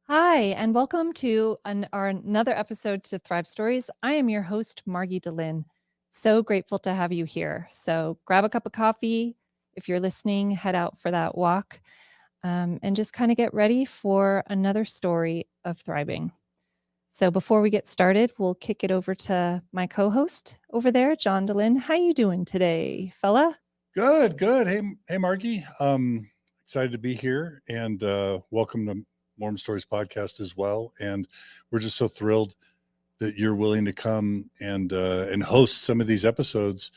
Hi, and welcome to another episode to Thrive Stories. I am your host, Margi Delin. So grateful to have you here. So grab a cup of coffee. If you're listening, head out for that walk and just kind of get ready for another story of thriving. So before we get started, we'll kick it over to my co-host over there, John Delin. How you doing today, fella? Good. Hey, Margi. Excited to be here and welcome to Mormon Stories podcast as well. And we're just so thrilled that you're willing to come and host some of these episodes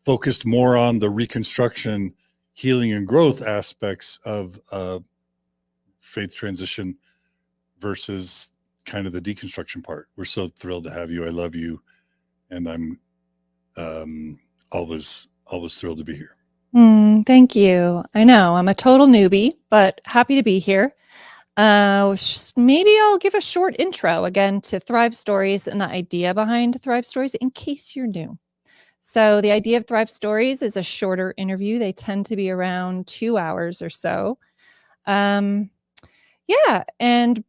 focused more on the reconstruction, healing, and growth aspects of faith transition versus kind of the deconstruction part. We're so thrilled to have you. I love you, and I'm always thrilled to be here. Thank you. I know I'm a total newbie, but happy to be here. Maybe I'll give a short intro again to Thrive Stories and the idea behind Thrive Stories in case you're new. So the idea of Thrive Stories is a shorter interview. They tend to be around 2 hours or so. And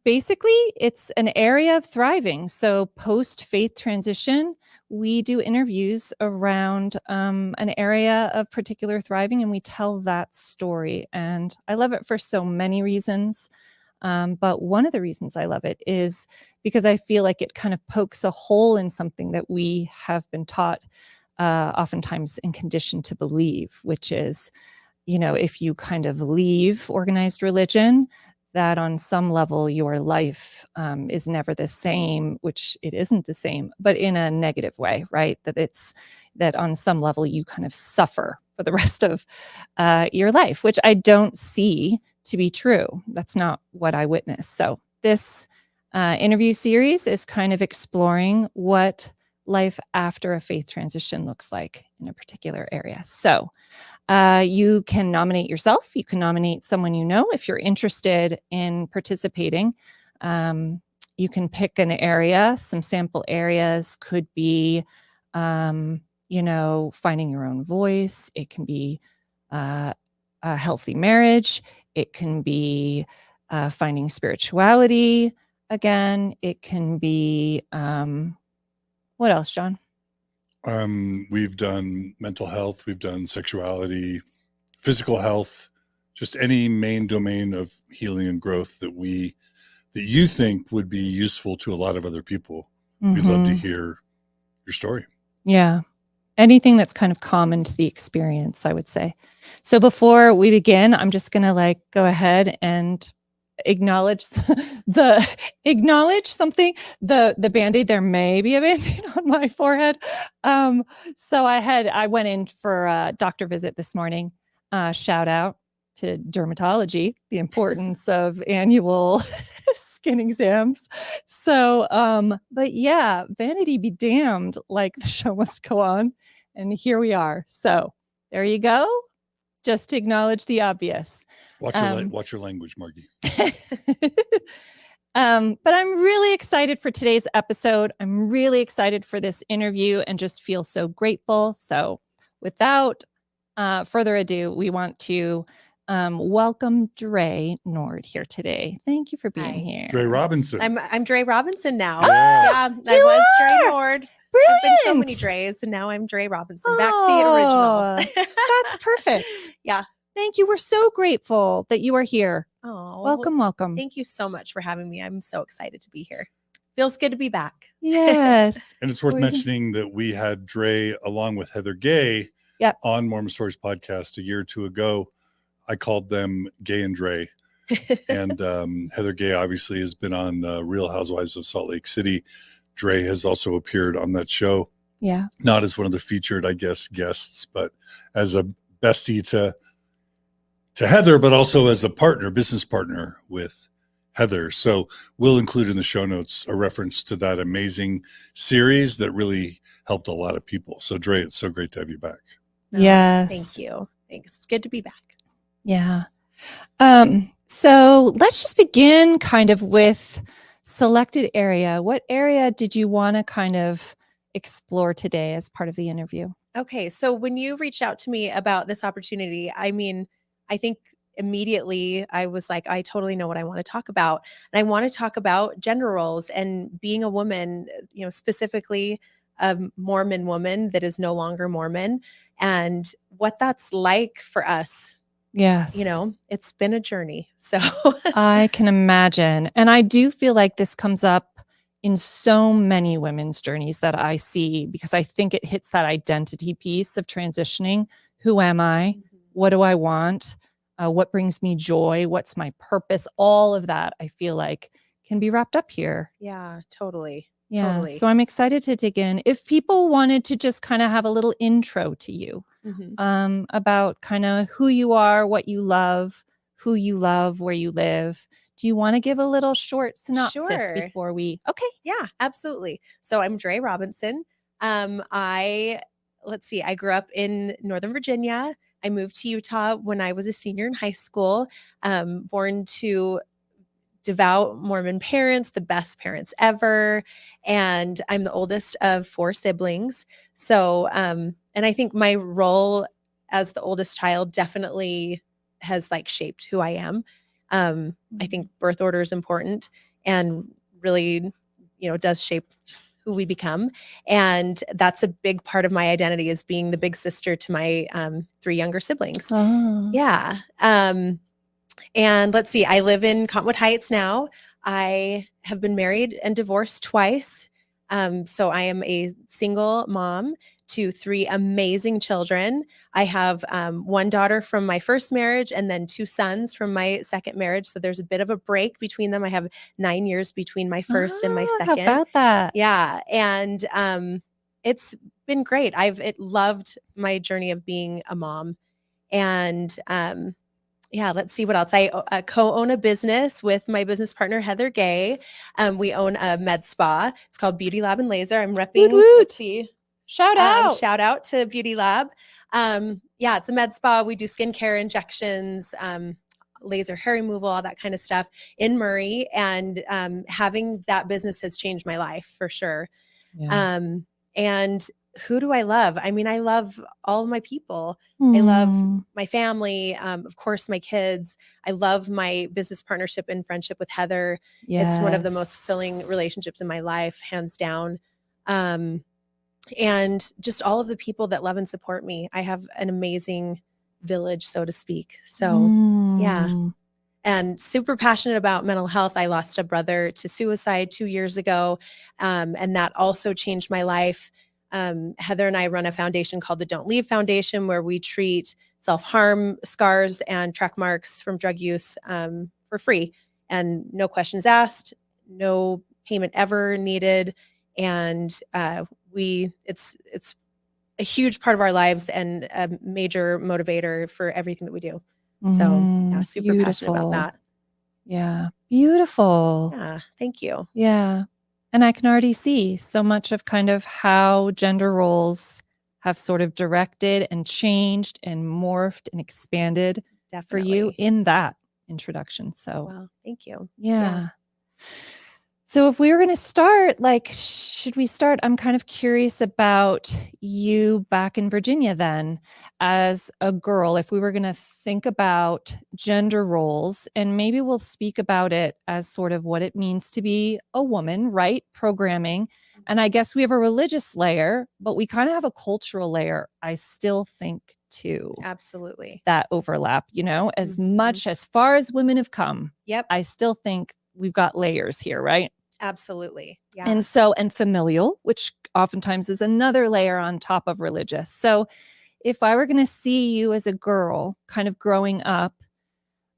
basically it's an area of thriving. So post-faith transition, we do interviews around an area of particular thriving, and we tell that story. And I love it for so many reasons. But one of the reasons I love it is because I feel like it kind of pokes a hole in something that we have been taught oftentimes and conditioned to believe, which is, if you kind of leave organized religion, that on some level your life is never the same, which it isn't the same, but in a negative way, right? That on some level you kind of suffer for the rest of your life, which I don't see to be true. That's not what I witnessed. So this interview series is kind of exploring what life after a faith transition looks like in a particular area. So you can nominate yourself. You can nominate someone you know. If you're interested in participating, you can pick an area. Some sample areas could be, finding your own voice. It can be a healthy marriage. It can be finding spirituality again. It can be, what else, John? We've done mental health, we've done sexuality, physical health, just any main domain of healing and growth that you think would be useful to a lot of other people. Mm-hmm. We'd love to hear your story. Yeah. Anything that's kind of common to the experience, I would say. So before we begin, I'm just going to go ahead and acknowledge something. The Band-Aid, there may be a Band-Aid on my forehead. So I went in for a doctor visit this morning. Shout out to dermatology, the importance of annual skin exams. So, but yeah, vanity be damned, like the show must go on. And here we are. So there you go. Just to acknowledge the obvious. Watch your language, Margi. But I'm really excited for today's episode. I'm really excited for this interview and just feel so grateful. So without further ado, we want to welcome Dre Nord here today. Thank you for being here. Dre Robinson. I'm Dre Robinson now. Yeah, I was Dre Nord. Brilliant. There's been so many Dre's, and now I'm Dre Robinson. Back to the original. That's perfect. Yeah. Thank you. We're so grateful that you are here. Oh, welcome. Thank you so much for having me. I'm so excited to be here. Feels good to be back. Yes. And it's worth mentioning that we had Dre along with Heather Gay on Mormon Stories podcast a year or two ago. I called them Gay and Dre. And Heather Gay obviously has been on Real Housewives of Salt Lake City. Dre has also appeared on that show. Yeah. Not as one of the featured, I guess, guests, but as a bestie to Heather, but also as a business partner with Heather. So we'll include in the show notes a reference to that amazing series that really helped a lot of people. So Dre, it's so great to have you back. Yes. Thank you. Thanks. It's good to be back. Yeah. So let's just begin kind of with selected area. What area did you want to kind of explore today as part of the interview? Okay. So when you reached out to me about this opportunity, I think immediately I was like, I totally know what I want to talk about. And I want to talk about gender roles and being a woman, specifically a Mormon woman that is no longer Mormon, and what that's like for us. Yes. It's been a journey. So I can imagine. And I do feel like this comes up in so many women's journeys that I see, because I think it hits that identity piece of transitioning. Who am I? What do I want? What brings me joy? What's my purpose? All of that, I feel like, can be wrapped up here. Yeah, totally. Yeah. Totally. So I'm excited to dig in. If people wanted to just kind of have a little intro to you, about kind of who you are, what you love, who you love, where you live. Do you want to give a little short synopsis before we? Okay. Yeah, absolutely. So I'm Dre Robinson. I grew up in Northern Virginia. I moved to Utah when I was a senior in high school, born to devout Mormon parents, the best parents ever. And I'm the oldest of 4 siblings. So, and I think my role as the oldest child definitely has shaped who I am. I think birth order is important and really, does shape who we become. And that's a big part of my identity, is being the big sister to my 3 younger siblings. Oh. Yeah. And let's see, I live in Cottonwood Heights now. I have been married and divorced twice. So I am a single mom to 3 amazing children. I have 1 daughter from my first marriage and then 2 sons from my second marriage. So there's a bit of a break between them. I have 9 years between my first and my second. How about that? Yeah. And it's been great. I've loved my journey of being a mom. And yeah, let's see what else. I co-own a business with my business partner, Heather Gay. We own a med spa. It's called BeautyLab and Laser. I'm repping. Woot woot. Let's see. Shout out. Shout out to BeautyLab. Yeah, it's a med spa. We do skincare, injections, laser hair removal, all that kind of stuff in Murray. And having that business has changed my life for sure. Yeah. And who do I love? I mean, I love all of my people. I love my family, of course, my kids. I love my business partnership and friendship with Heather. Yes. It's one of the most fulfilling relationships in my life, hands down. And just all of the people that love and support me. I have an amazing village, so to speak. So yeah. And super passionate about mental health. I lost a brother to suicide 2 years ago. And that also changed my life. Heather and I run a foundation called the Don't Leave Foundation, where we treat self-harm scars and track marks from drug use for free, and no questions asked, no payment ever needed. And it's a huge part of our lives and a major motivator for everything that we do. So yeah, super passionate about that. Yeah. Beautiful. Yeah. Thank you. Yeah. And I can already see so much of kind of how gender roles have sort of directed and changed and morphed and expanded for you in that introduction. So, well, thank you. Yeah. So if we were going to start, should we start? I'm kind of curious about you back in Virginia then as a girl. If we were going to think about gender roles, and maybe we'll speak about it as sort of what it means to be a woman, right? Programming. And I guess we have a religious layer, but we kind of have a cultural layer, I still think, too. Absolutely. That overlap, as much as far as women have come. Yep. I still think we've got layers here, right? Absolutely. Yeah. And familial, which oftentimes is another layer on top of religious. So if I were going to see you as a girl kind of growing up,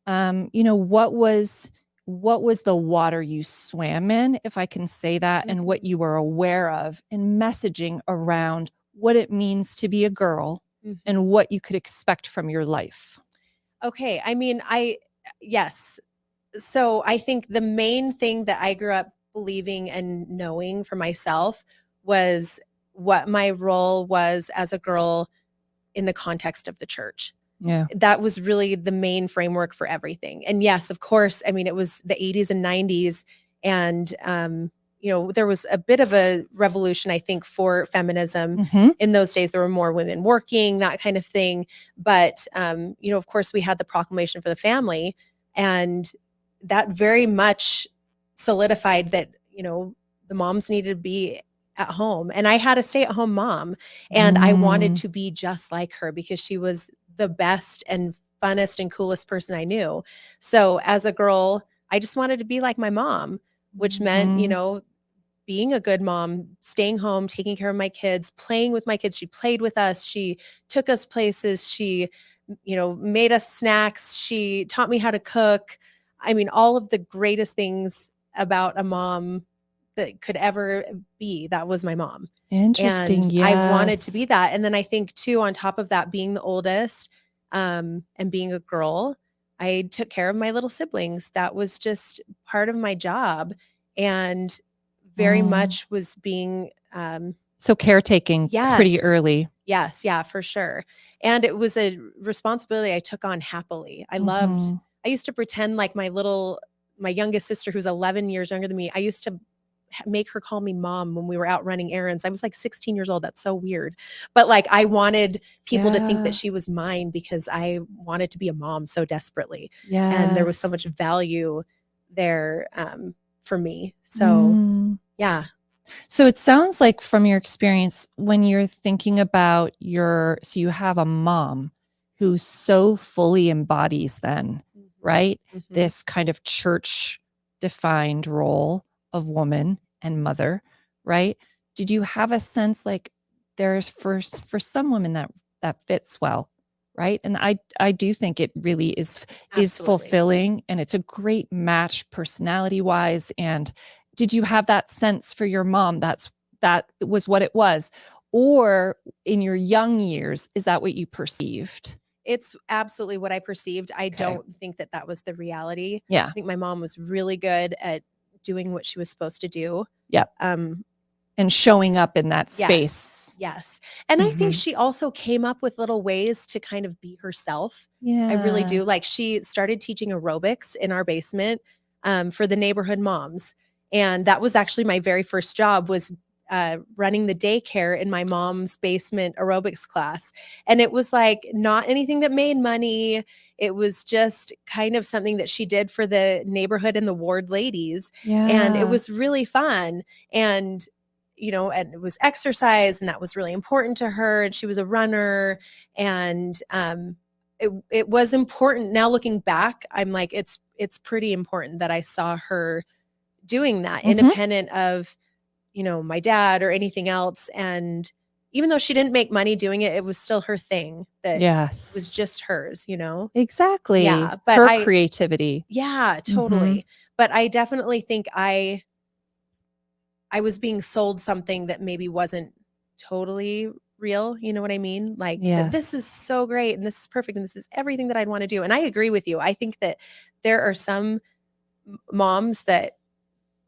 what was the water you swam in, if I can say that, and what you were aware of in messaging around what it means to be a girl and what you could expect from your life? Okay. I mean, yes. So I think the main thing that I grew up believing and knowing for myself was what my role was as a girl in the context of the church. Yeah. That was really the main framework for everything. And yes, of course, I mean, it was the 80s and 90s, and there was a bit of a revolution, I think, for feminism. Mhm. In those days, there were more women working, that kind of thing. But, of course, we had the Proclamation for the Family, and that very much solidified that, the moms needed to be at home. And I had a stay-at-home mom, and I wanted to be just like her because she was the best and funnest and coolest person I knew. So as a girl, I just wanted to be like my mom, which meant, being a good mom, staying home, taking care of my kids, playing with my kids. She played with us. She took us places. She, made us snacks. She taught me how to cook. I mean, all of the greatest things about a mom that could ever be, that was my mom. Interesting. And Yes. I wanted to be that. And then I think too, on top of that, being the oldest, and being a girl, I took care of my little siblings. That was just part of my job. And very much was being so caretaking pretty Yes. early. Yes, yeah, for sure. And it was a responsibility I took on happily. I used to pretend like my youngest sister, who's 11 years younger than me, I used to make her call me mom when we were out running errands. I was like 16 years old. That's so weird. But like, I wanted people to think Yeah. that she was mine because I wanted to be a mom so desperately. Yes. And there was so much value there for me. So yeah. So it sounds like from your experience, when you're thinking about so you have a mom who so fully embodies then, right? Mhm. This kind of church defined role of woman and mother, right? Did you have a sense like there's for some women that fits well, right? And I do think it really is Absolutely. fulfilling, and it's a great match personality wise. And did you have that sense for your mom? That was what it was, or in your young years, is that what you perceived? It's absolutely what I perceived. I Okay. don't think that was the reality. Yeah. I think my mom was really good at doing what she was supposed to do. Yep. And showing up in that space. Yes. And I think Mhm. she also came up with little ways to kind of be herself. Yeah. I really do. Like, she started teaching aerobics in our basement for the neighborhood moms. And that was actually my very first job, was running the daycare in my mom's basement aerobics class. And it was like not anything that made money. It was just kind of something that she did for the neighborhood and the ward ladies. Yeah. And it was really fun. And and it was exercise, and that was really important to her. And she was a runner, and it was important. Now looking back, I'm like, it's pretty important that I saw her doing that, independent of my dad or anything else. And even though she didn't make money doing it, it was still her thing that was just hers, Exactly. Yeah, but her creativity. Yeah, totally. But I definitely think I was being sold something that maybe wasn't totally real. You know what I mean? Like, that this is so great and this is perfect and this is everything that I'd want to do. And I agree with you. I think that there are some moms that,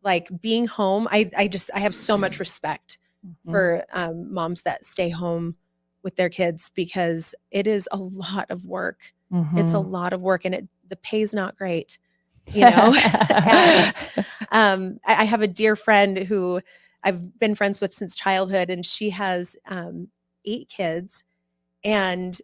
like, being home, I have so much respect for moms that stay home with their kids, because it is a lot of work. It's a lot of work, and the pay's not great. And I have a dear friend who I've been friends with since childhood, and she has 8 kids. And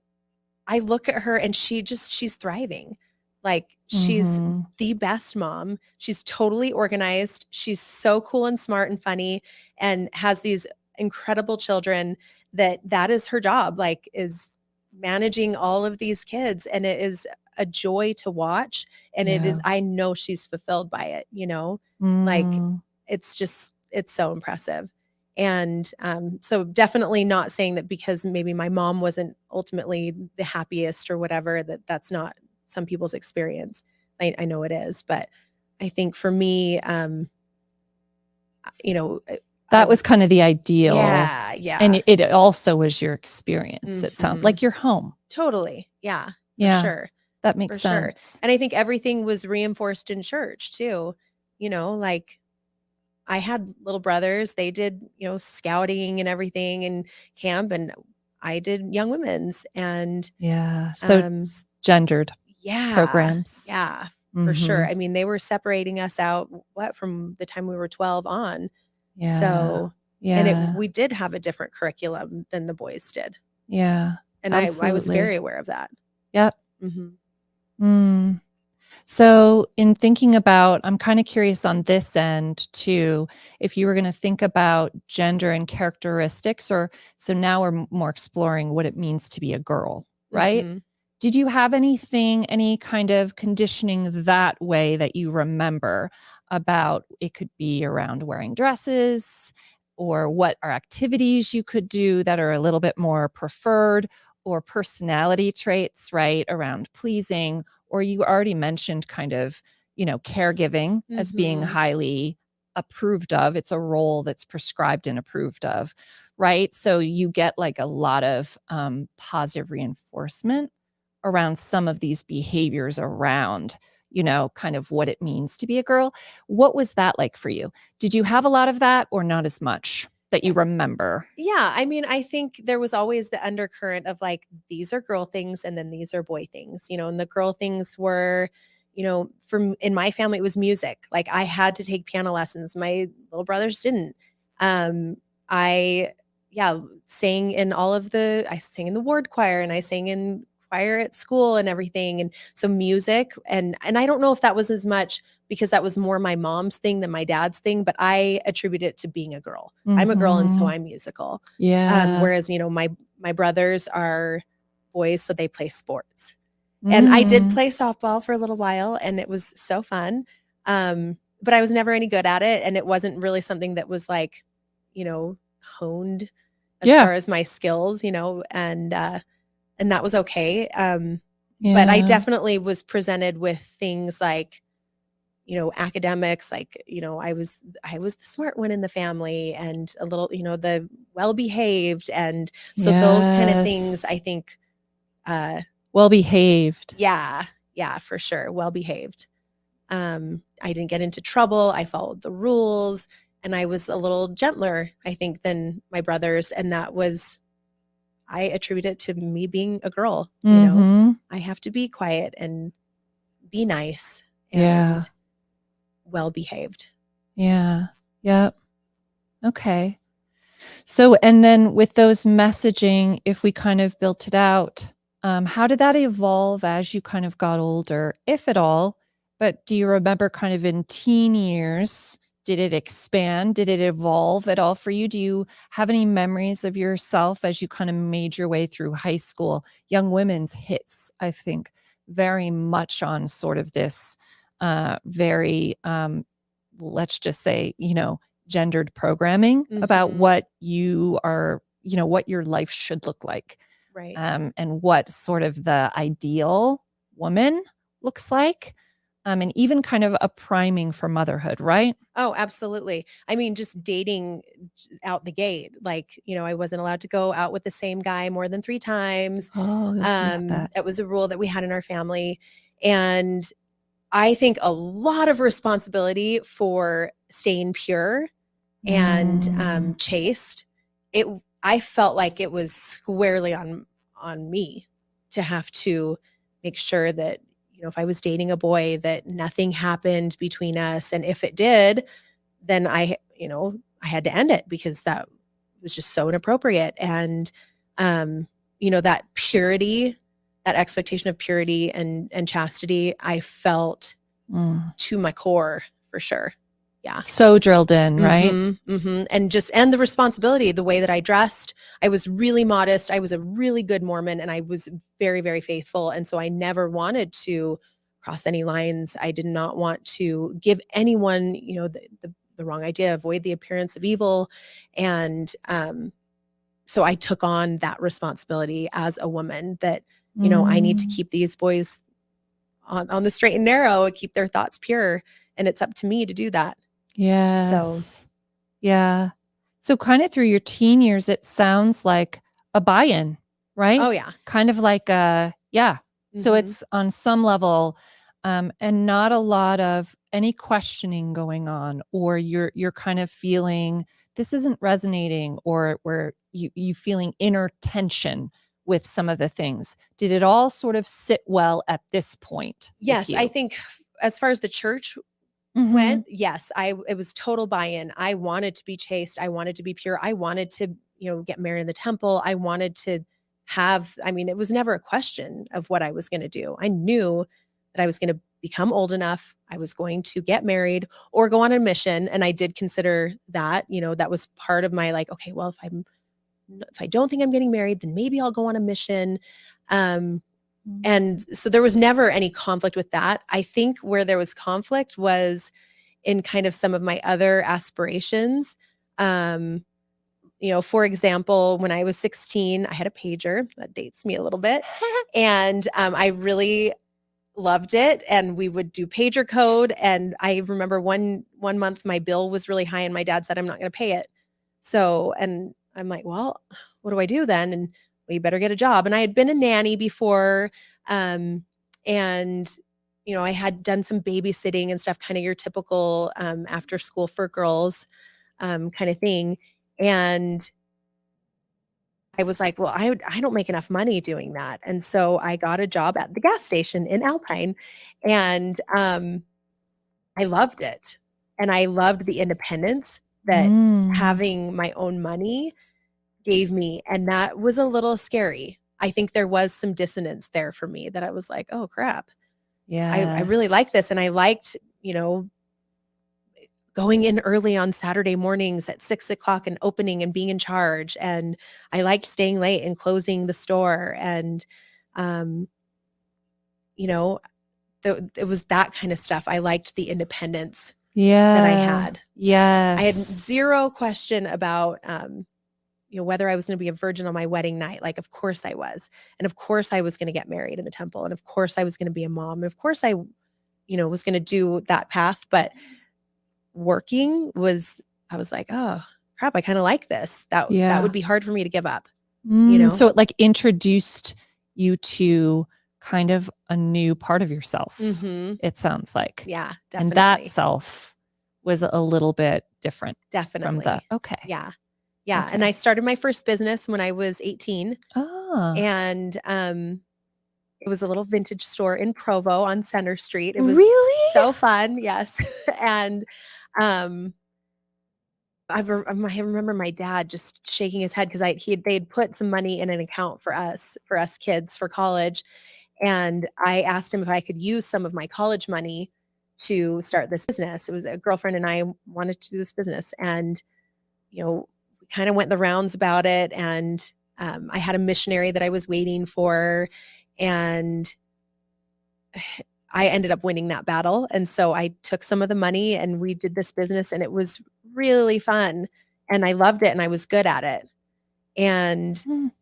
I look at her and she's thriving. Like, she's the best mom. She's totally organized. She's so cool and smart and funny, and has these incredible children that is her job, like, is managing all of these kids. And it is a joy to watch. And it is, I know she's fulfilled by it, like, it's so impressive. And so definitely not saying that because maybe my mom wasn't ultimately the happiest or whatever, that's not some people's experience. I know it is, but I think for me, that was kind of the ideal. Yeah. And it also was your experience. It sounds like you're home. Totally. Yeah. Yeah. For sure. That makes sense. Sure. And I think everything was reinforced in church too. Like, I had little brothers. They did, scouting and everything and camp, and I did young women's. And so gendered programs. Yeah, for sure. Mhm. I mean, they were separating us out from the time we were 12 on. Yeah. So, yeah. we did have a different curriculum than the boys did. Yeah. And I was Absolutely. very aware of that. Yep. Mhm. Mm. So, in thinking about, I'm kind of curious on this end too, if you were going to think about gender and characteristics, or so now we're more exploring what it means to be a girl, right? Mhm. Did you have anything, any kind of conditioning that way that you remember about? It could be around wearing dresses, or what are activities you could do that are a little bit more preferred, or personality traits, right? Around pleasing, or you already mentioned kind of, caregiving as being Mhm. highly approved of. It's a role that's prescribed and approved of, right? So you get like a lot of positive reinforcement around some of these behaviors around, kind of what it means to be a girl. What was that like for you? Did you have a lot of that or not as much that you remember? Yeah, I mean, I think there was always the undercurrent of like, these are girl things and then these are boy things, and the girl things were, in my family, it was music. Like I had to take piano lessons. My little brothers didn't. I, yeah, I sang in the ward choir and I sang in choir at school and everything. And so music, and I don't know if that was as much because that was more my mom's thing than my dad's thing, but I attribute it to being a girl. I'm a girl and so Mhm. I'm musical. Yeah. Whereas, my brothers are boys, so they play sports. And I did play softball for a little while and it was so fun. But I was never any good at it. And it wasn't really something that was like, honed as Yeah. far as my skills, and that was okay. But I Yeah. definitely was presented with things like, academics, like, I was the smart one in the family and a little, the well-behaved. And so those kind of things, Yes. I think, Well behaved. yeah, for sure. Well-behaved. I didn't get into trouble. I followed the rules and I was a little gentler, I think, than my brothers. And I attribute it to me being a girl, Mhm. I have to be quiet and be nice Yeah. and well-behaved. Yeah. Yep. Okay. So, and then with those messaging, if we kind of built it out, how did that evolve as you kind of got older, if at all? But do you remember kind of in teen years, did it expand? Did it evolve at all for you? Do you have any memories of yourself as you kind of made your way through high school? Young women's hits, I think, very much on sort of this very, let's just say, gendered programming about Mhm. what you are, what your life should look like, Right. and what sort of the ideal woman looks like, and even kind of a priming for motherhood, right? Oh, absolutely. I mean, just dating out the gate, like, I wasn't allowed to go out with the same guy more than 3 times. Oh, yeah, that. That was a rule that we had in our family. And I think a lot of responsibility for staying pure and Mm, chaste. It I felt like it was squarely on me to have to make sure that, if I was dating a boy, that nothing happened between us. And if it did, then I had to end it because that was just so inappropriate. And that purity, that expectation of purity and chastity, I felt mm. to my core for sure. Yeah. So drilled in, right? And the responsibility, the way that I dressed, I was really modest. I was a really good Mormon and I was very, very faithful. And so I never wanted to cross any lines. I did not want to give anyone, the wrong idea, avoid the appearance of evil. And so I took on that responsibility as a woman that, I need to Mm, keep these boys on the straight and narrow and keep their thoughts pure. And it's up to me to do that. So, yes. Yeah. So kind of through your teen years, it sounds like a buy-in, right? oh yeah. Kind of like yeah. So Mhm. it's on some level, and not a lot of any questioning going on, or you're kind of feeling this isn't resonating, or where you feeling inner tension with some of the things. Did it all sort of sit well at this point with Yes, I you? think as far as the church Mhm. went, yes, it was total buy-in. I wanted to be chaste. I wanted to be pure. I wanted to, get married in the temple. I wanted to it was never a question of what I was going to do. I knew that I was going to become old enough. I was going to get married or go on a mission. And I did consider that, that was part of my like, okay, well, if I don't think I'm getting married, then maybe I'll go on a mission. And so there was never any conflict with that. I think where there was conflict was in kind of some of my other aspirations. For example, when I was 16, I had a pager. That dates me a little bit. And I really loved it. And we would do pager code. And I remember one month my bill was really high and my dad said, I'm not going to pay it. So, and I'm like, well, what do I do then? And we better get a job. And I had been a nanny before. And, I had done some babysitting and stuff, kind of your typical after school for girls kind of thing. And I was like, well, I don't make enough money doing that. And so I got a job at the gas station in Alpine. And I loved it. And I loved the independence that having my own money gave me. And that was a little scary. I think there was some dissonance there for me that I was like, oh crap. Yeah. I really like this. And I liked, going in early on Saturday mornings at 6:00 and opening and being in charge. And I liked staying late and closing the store. And, it was that kind of stuff. I liked the independence that I had. Yes. I had zero question about, whether I was going to be a virgin on my wedding night. Like, of course I was. And of course I was going to get married in the temple. And of course I was going to be a mom. And of course I, was going to do that path. But working I was like, oh crap, I kind of like this. That would be hard for me to give up. So it like introduced you to kind of a new part of yourself. It sounds like. Yeah, definitely. And that self was a little bit different. Definitely. From okay. Yeah. Yeah. Okay. And I started my first business when I was 18. Oh. And it was a little vintage store in Provo on Center Street. It was really so fun. Yes. And I remember my dad just shaking his head because they'd put some money in an account for us kids for college. And I asked him if I could use some of my college money to start this business. It was a girlfriend and I wanted to do this business. And, we kind of went the rounds about it. And I had a missionary that I was waiting for. And I ended up winning that battle. And so I took some of the money and we did this business and it was really fun. And I loved it and I was good at it. And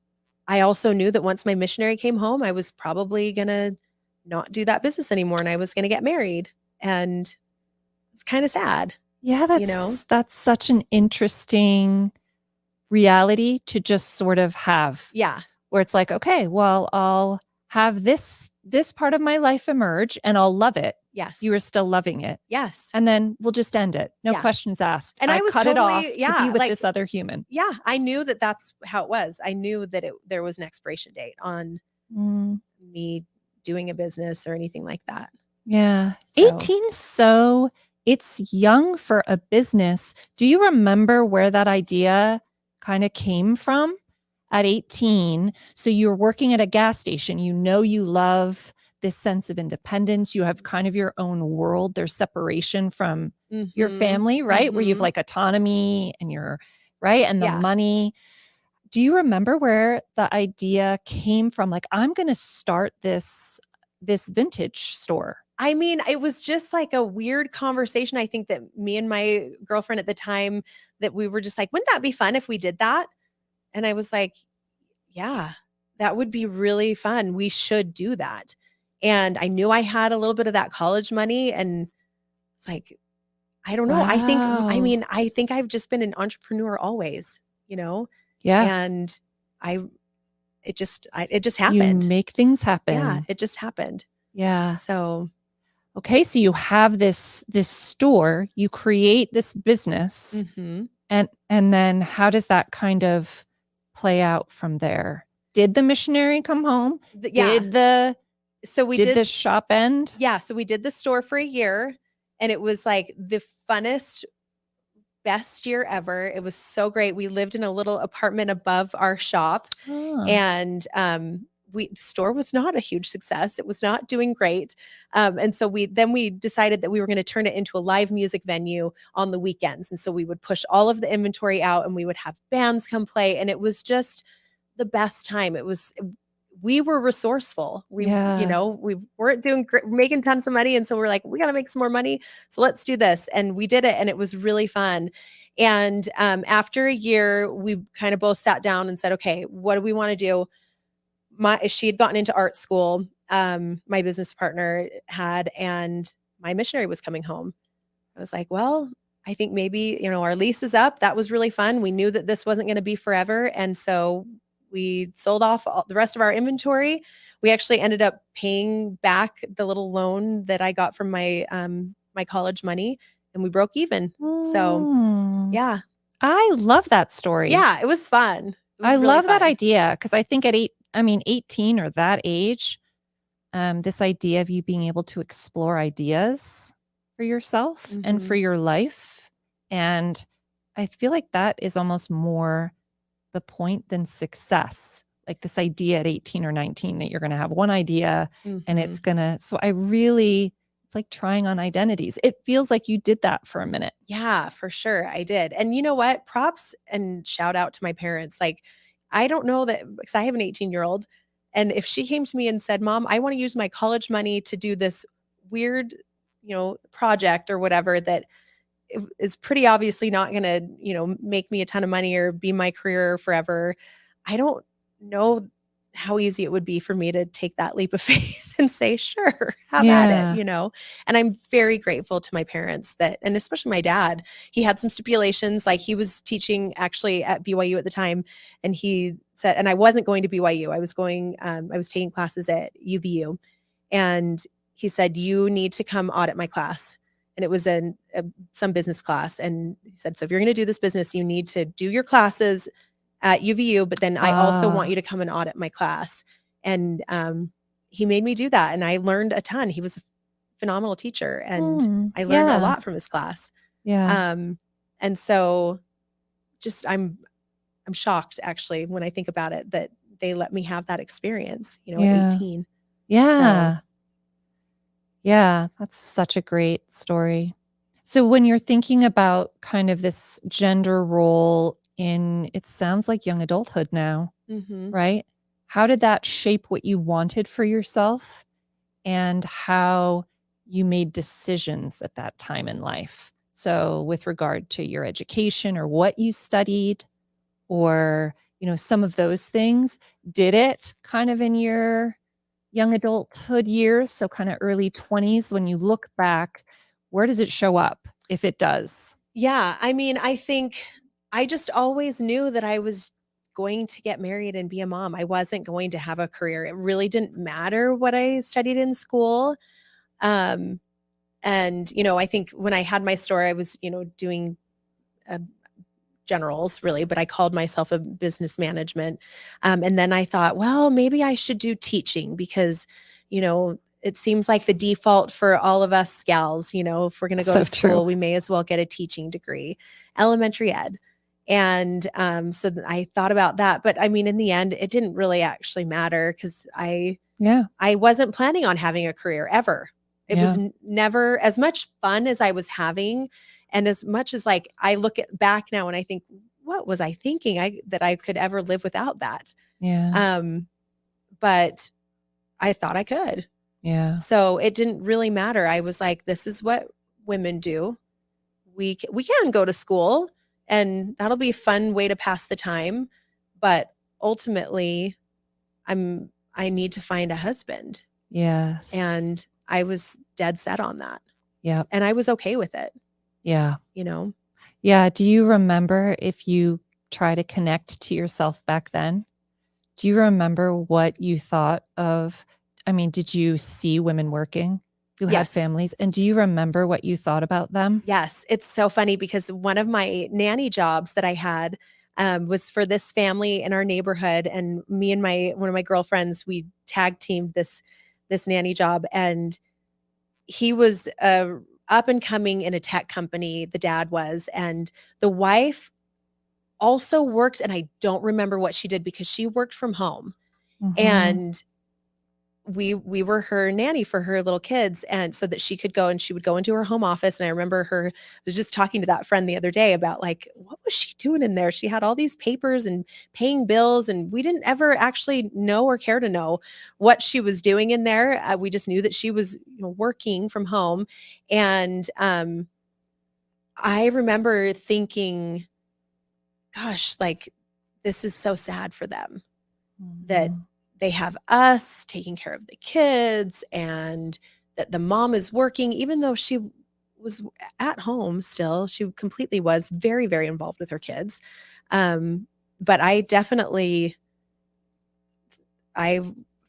I also knew that once my missionary came home, I was probably going to not do that business anymore and I was going to get married. And it's kind of sad. Yeah, that's such an interesting reality to just sort of have. Yeah. Where it's like, okay, well, I'll have this part of my life emerge and I'll love it. Yes. You are still loving it. Yes. And then we'll just end it. No questions asked. And I was cut totally, it off to be with this other human. Yeah. I knew that that's how it was. I knew that there was an expiration date on me doing a business or anything like that. Yeah. 18. So it's young for a business. Do you remember where that idea kind of came from at 18? So you're working at a gas station. You love this sense of independence. You have kind of your own world. There's separation from your family, right? Where you have like autonomy and and the money. Do you remember where the idea came from? Like, I'm going to start this vintage store. I mean, it was just like a weird conversation. I think that me and my girlfriend at the time that we were just like, wouldn't that be fun if we did that? And I was like, yeah, that would be really fun. We should do that. And I knew I had a little bit of that college money and it's like, I don't know. Wow. I think I've just been an entrepreneur always, Yeah. And it just happened. You make things happen. Yeah. It just happened. Yeah. So. Okay. So you have this store, you create this business and then how does that kind of play out from there? Did the missionary come home? Yeah. Did the So we Did did, this shop end? yeah. So we did the store for a year, and it was like the funnest, best year ever. It was so great. We lived in a little apartment above our shop, Oh. and the store was not a huge success. It was not doing great. And so we decided that we were going to turn it into a live music venue on the weekends. And so we would push all of the inventory out, and we would have bands come play. And it was just the best time. We were resourceful. We Yeah. we weren't making tons of money. And so we're like, we got to make some more money. So let's do this. And we did it. And it was really fun. And after a year, we kind of both sat down and said, okay, what do we want to do? She had gotten into art school. My business partner had, and my missionary was coming home. I was like, well, I think maybe, our lease is up. That was really fun. We knew that this wasn't going to be forever. And so we sold off the rest of our inventory. We actually ended up paying back the little loan that I got from my college money, and we broke even. So Mm. yeah. I love that story. Yeah, it was fun. It was I really love that fun. idea because I think at 18 or that age, this idea of you being able to explore ideas for yourself and for Mhm. your life. And I feel like that is almost more the point than success. Like this idea at 18 or 19 that you're going to have one idea and it's Mhm. going to, so it's like trying on identities. It feels like you did that for a minute. Yeah, for sure. I did. And you know what? Props and shout out to my parents. Like, I don't know that, because I have an 18-year-old. And if she came to me and said, Mom, I want to use my college money to do this weird, project or whatever that is pretty obviously not going to, make me a ton of money or be my career forever. I don't know how easy it would be for me to take that leap of faith and say, sure, have at it, Yeah. And I'm very grateful to my parents and especially my dad. He had some stipulations, like he was teaching actually at BYU at the time. And he said, and I wasn't going to BYU. I was taking classes at UVU. And he said, you need to come audit my class. And it was some business class. And he said, so if you're going to do this business, you need to do your classes at UVU, but then I also want you to come and audit my class. And he made me do that. And I learned a ton. He was a phenomenal teacher, and I learned a lot from his class. Yeah. And so just I'm shocked actually when I think about it that they let me have that experience, at 18. Yeah. Yeah, that's such a great story. So when you're thinking about kind of this gender role it sounds like young adulthood now, Mhm. right? How did that shape what you wanted for yourself and how you made decisions at that time in life? So with regard to your education or what you studied or, some of those things, did it kind of in your young adulthood years, so kind of early 20s, when you look back, where does it show up if it does? Yeah, I mean, I think I just always knew that I was going to get married and be a mom. I wasn't going to have a career. It really didn't matter what I studied in school. Um, and I think when I had my store, I was, doing uh, generals really, but I called myself a business management. And then I thought, well, maybe I should do teaching because, it seems like the default for all of us gals, if we're going to go So to true. school, we may as well get a teaching degree, elementary ed. And so I thought about that. But I mean, in the end, it didn't really actually matter because Yeah. I wasn't planning on having a career ever. It was Yeah. never as much fun as I was having. And as much as like I look back now and I think, what was I thinking that I could ever live without that? Yeah. But I thought I could. Yeah. So it didn't really matter. I was like, this is what women do. We can go to school and that'll be a fun way to pass the time. But ultimately, I need to find a husband. Yes. And I was dead set on that. Yeah. And I was okay with it, Yeah. Yeah. Do you remember if you try to connect to yourself back then? Do you remember what you thought of? I mean, did you see women working who had Yes. families? And do you remember what you thought about them? Yes. It's so funny because one of my nanny jobs that I had was for this family in our neighborhood. And me and one of my girlfriends, we tag teamed this this nanny job, and he was up and coming in a tech company, the dad was, and the wife also worked, and I don't remember what she did because she worked from home. And we were her nanny for her little kids, and so that she could go, and she would go into her home office. And I remember her was just talking to that friend the other day about like, what was she doing in there? She had all these papers and paying bills, and we didn't ever actually know or care to know what she was doing in there. We just knew that she was, working from home. And I remember thinking, gosh, like, this is so sad for them that they have us taking care of the kids, and that the mom is working, even though she was at home still. She completely was very, very involved with her kids. But I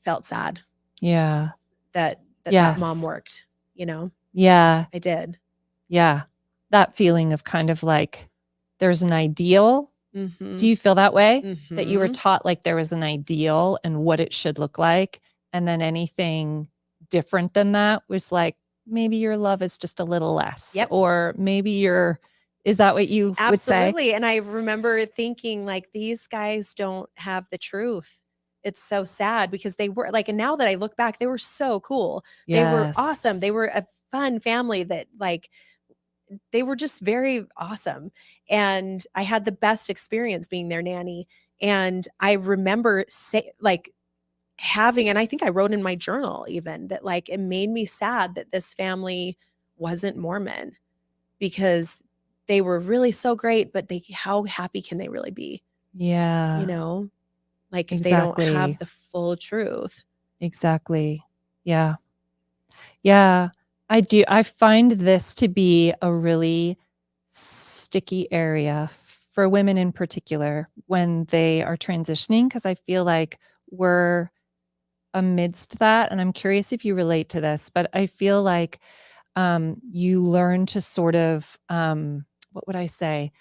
felt sad. Yeah. That Yes. mom worked, Yeah. I did. Yeah. That feeling of kind of like there's an ideal. Mm-hmm. Do you feel that way? Mm-hmm. That you were taught like there was an ideal and what it should look like, and then anything different than that was like, maybe your love is just a little less. Yep. Or maybe is that what you would say? Absolutely. And I remember thinking like, these guys don't have the truth. It's so sad because they were like, and now that I look back, they were so cool. They were awesome. Yes. They were a fun family that like, they were just very awesome. And I had the best experience being their nanny. And I remember having, and I think I wrote in my journal even that like, it made me sad that this family wasn't Mormon, because they were really so great, but how happy can they really be? Yeah. Like if they don't have the full truth. Exactly. Yeah. Yeah. I do. I find this to be a really sticky area for women in particular when they are transitioning, because I feel like we're amidst that. And I'm curious if you relate to this, but I feel like you learn to sort of, what would I say,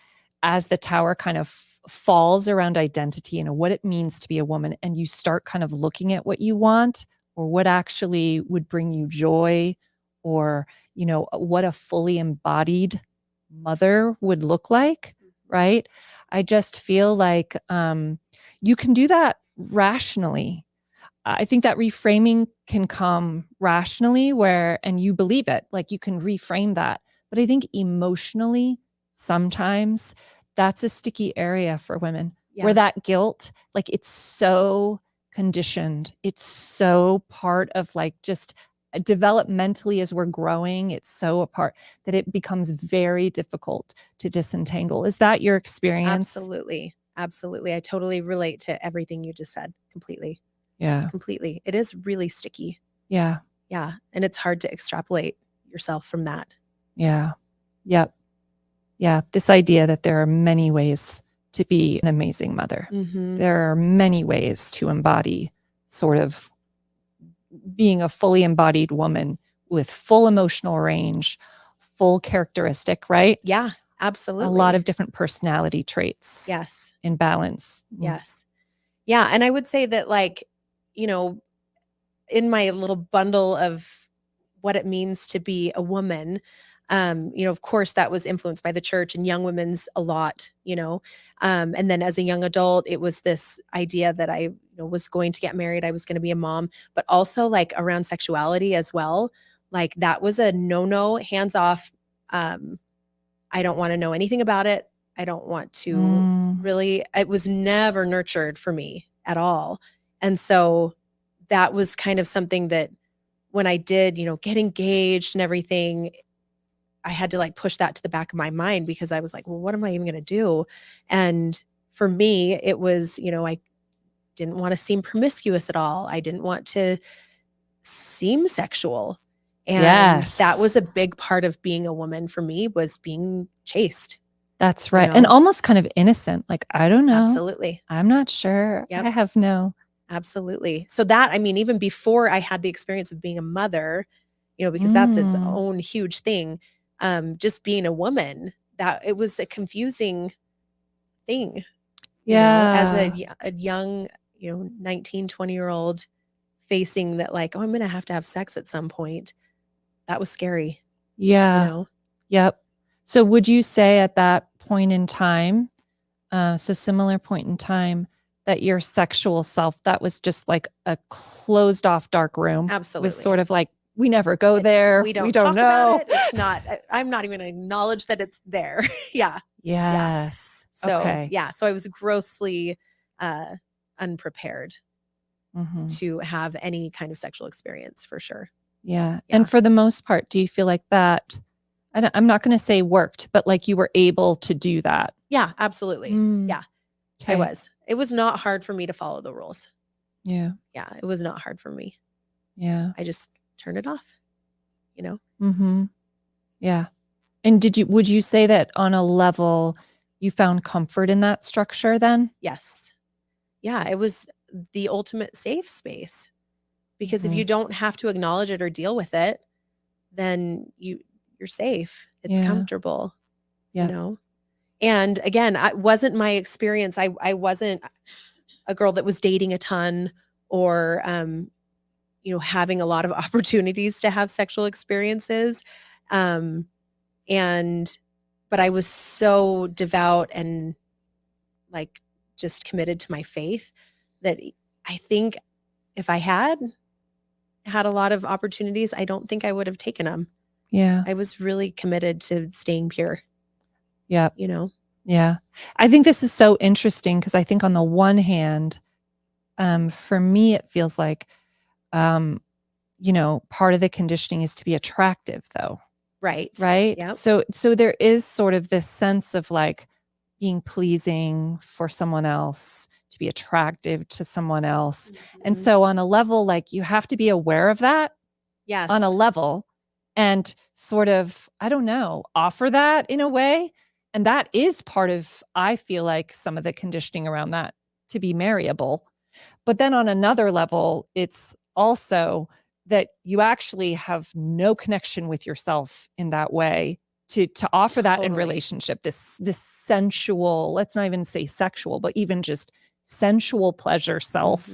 as the tower kind of falls around identity and what it means to be a woman, and you start kind of looking at what you want or what actually would bring you joy, or, what a fully embodied mother would look like, right? I just feel like you can do that rationally. I think that reframing can come rationally and you believe it, like you can reframe that. But I think emotionally, sometimes that's a sticky area for women where that guilt, like it's so conditioned. It's so part of like just developmentally as we're growing, it's so a part that it becomes very difficult to disentangle. Is that your experience? Absolutely. Absolutely. I totally relate to everything you just said. Completely. Yeah. Completely. It is really sticky. Yeah. Yeah. And it's hard to extrapolate yourself from that. Yeah. Yep. Yeah. This idea that there are many ways to be an amazing mother. Mm-hmm. There are many ways to embody sort of being a fully embodied woman with full emotional range, full characteristic, right? Yeah, absolutely. A lot of different personality traits. Yes. In balance. Yes. Yeah. And I would say that like, in my little bundle of what it means to be a woman, of course that was influenced by the church and young women's a lot, and then as a young adult, it was this idea that I was going to get married. I was going to be a mom, but also like around sexuality as well. Like that was a no, hands off. I don't want to know anything about it. I don't want to really, it was never nurtured for me at all. And so that was kind of something that when I did, get engaged and everything, I had to like push that to the back of my mind, because I was like, well, what am I even going to do? And for me, it was, I didn't want to seem promiscuous at all. I didn't want to seem sexual. And that was a big part of being a woman for me, was being chaste. That's right. And almost kind of innocent. Like, I don't know. Absolutely. I'm not sure. Yep. I have no. Absolutely. So that, I mean, even before I had the experience of being a mother, because that's its own huge thing. Just being a woman, that it was a confusing thing. Yeah. As a young, 19, 20-year-old facing that, like, oh, I'm going to have sex at some point. That was scary. Yeah. You know? Yep. So would you say at that point in time, so similar point in time, that your sexual self, that was just like a closed off dark room? Absolutely. Was sort of like, we never go there. We don't know. talk about it. It's not, I'm not even going to acknowledge that it's there. Yeah. Yes. So, Okay. yeah. So I was grossly unprepared to have any kind of sexual experience, for sure. Yeah. And for the most part, do you feel like that, I'm not going to say worked, but like you were able to do that? Yeah, absolutely. Yeah, Okay. I was. It was not hard for me to follow the rules. Yeah. Yeah, it was not hard for me. Yeah. I just turned it off, you know? Mm-hmm. Yeah. And would you say that on a level you found comfort in that structure then? Yes. Yeah, it was the ultimate safe space. Because if you don't have to acknowledge it or deal with it, then you're safe. It's comfortable, you know? And again, it wasn't my experience. I wasn't a girl that was dating a ton or, having a lot of opportunities to have sexual experiences. But I was so devout and like just committed to my faith that I think if I had a lot of opportunities, I don't think I would have taken them. Yeah. I was really committed to staying pure. Yeah. You know? Yeah. I think this is so interesting because I think on the one hand, for me, it feels like, part of the conditioning is to be attractive though. Right. Right. Yep. So there is sort of this sense of like being pleasing for someone else, to be attractive to someone else. And so on a level, like you have to be aware of that. Yes. On a level and sort of, I don't know, offer that in a way. And that is part of, I feel like, some of the conditioning around that to be marryable. But then on another level, it's also that you actually have no connection with yourself in that way to offer that in relationship, this sensual, let's not even say sexual, but even just sensual pleasure self,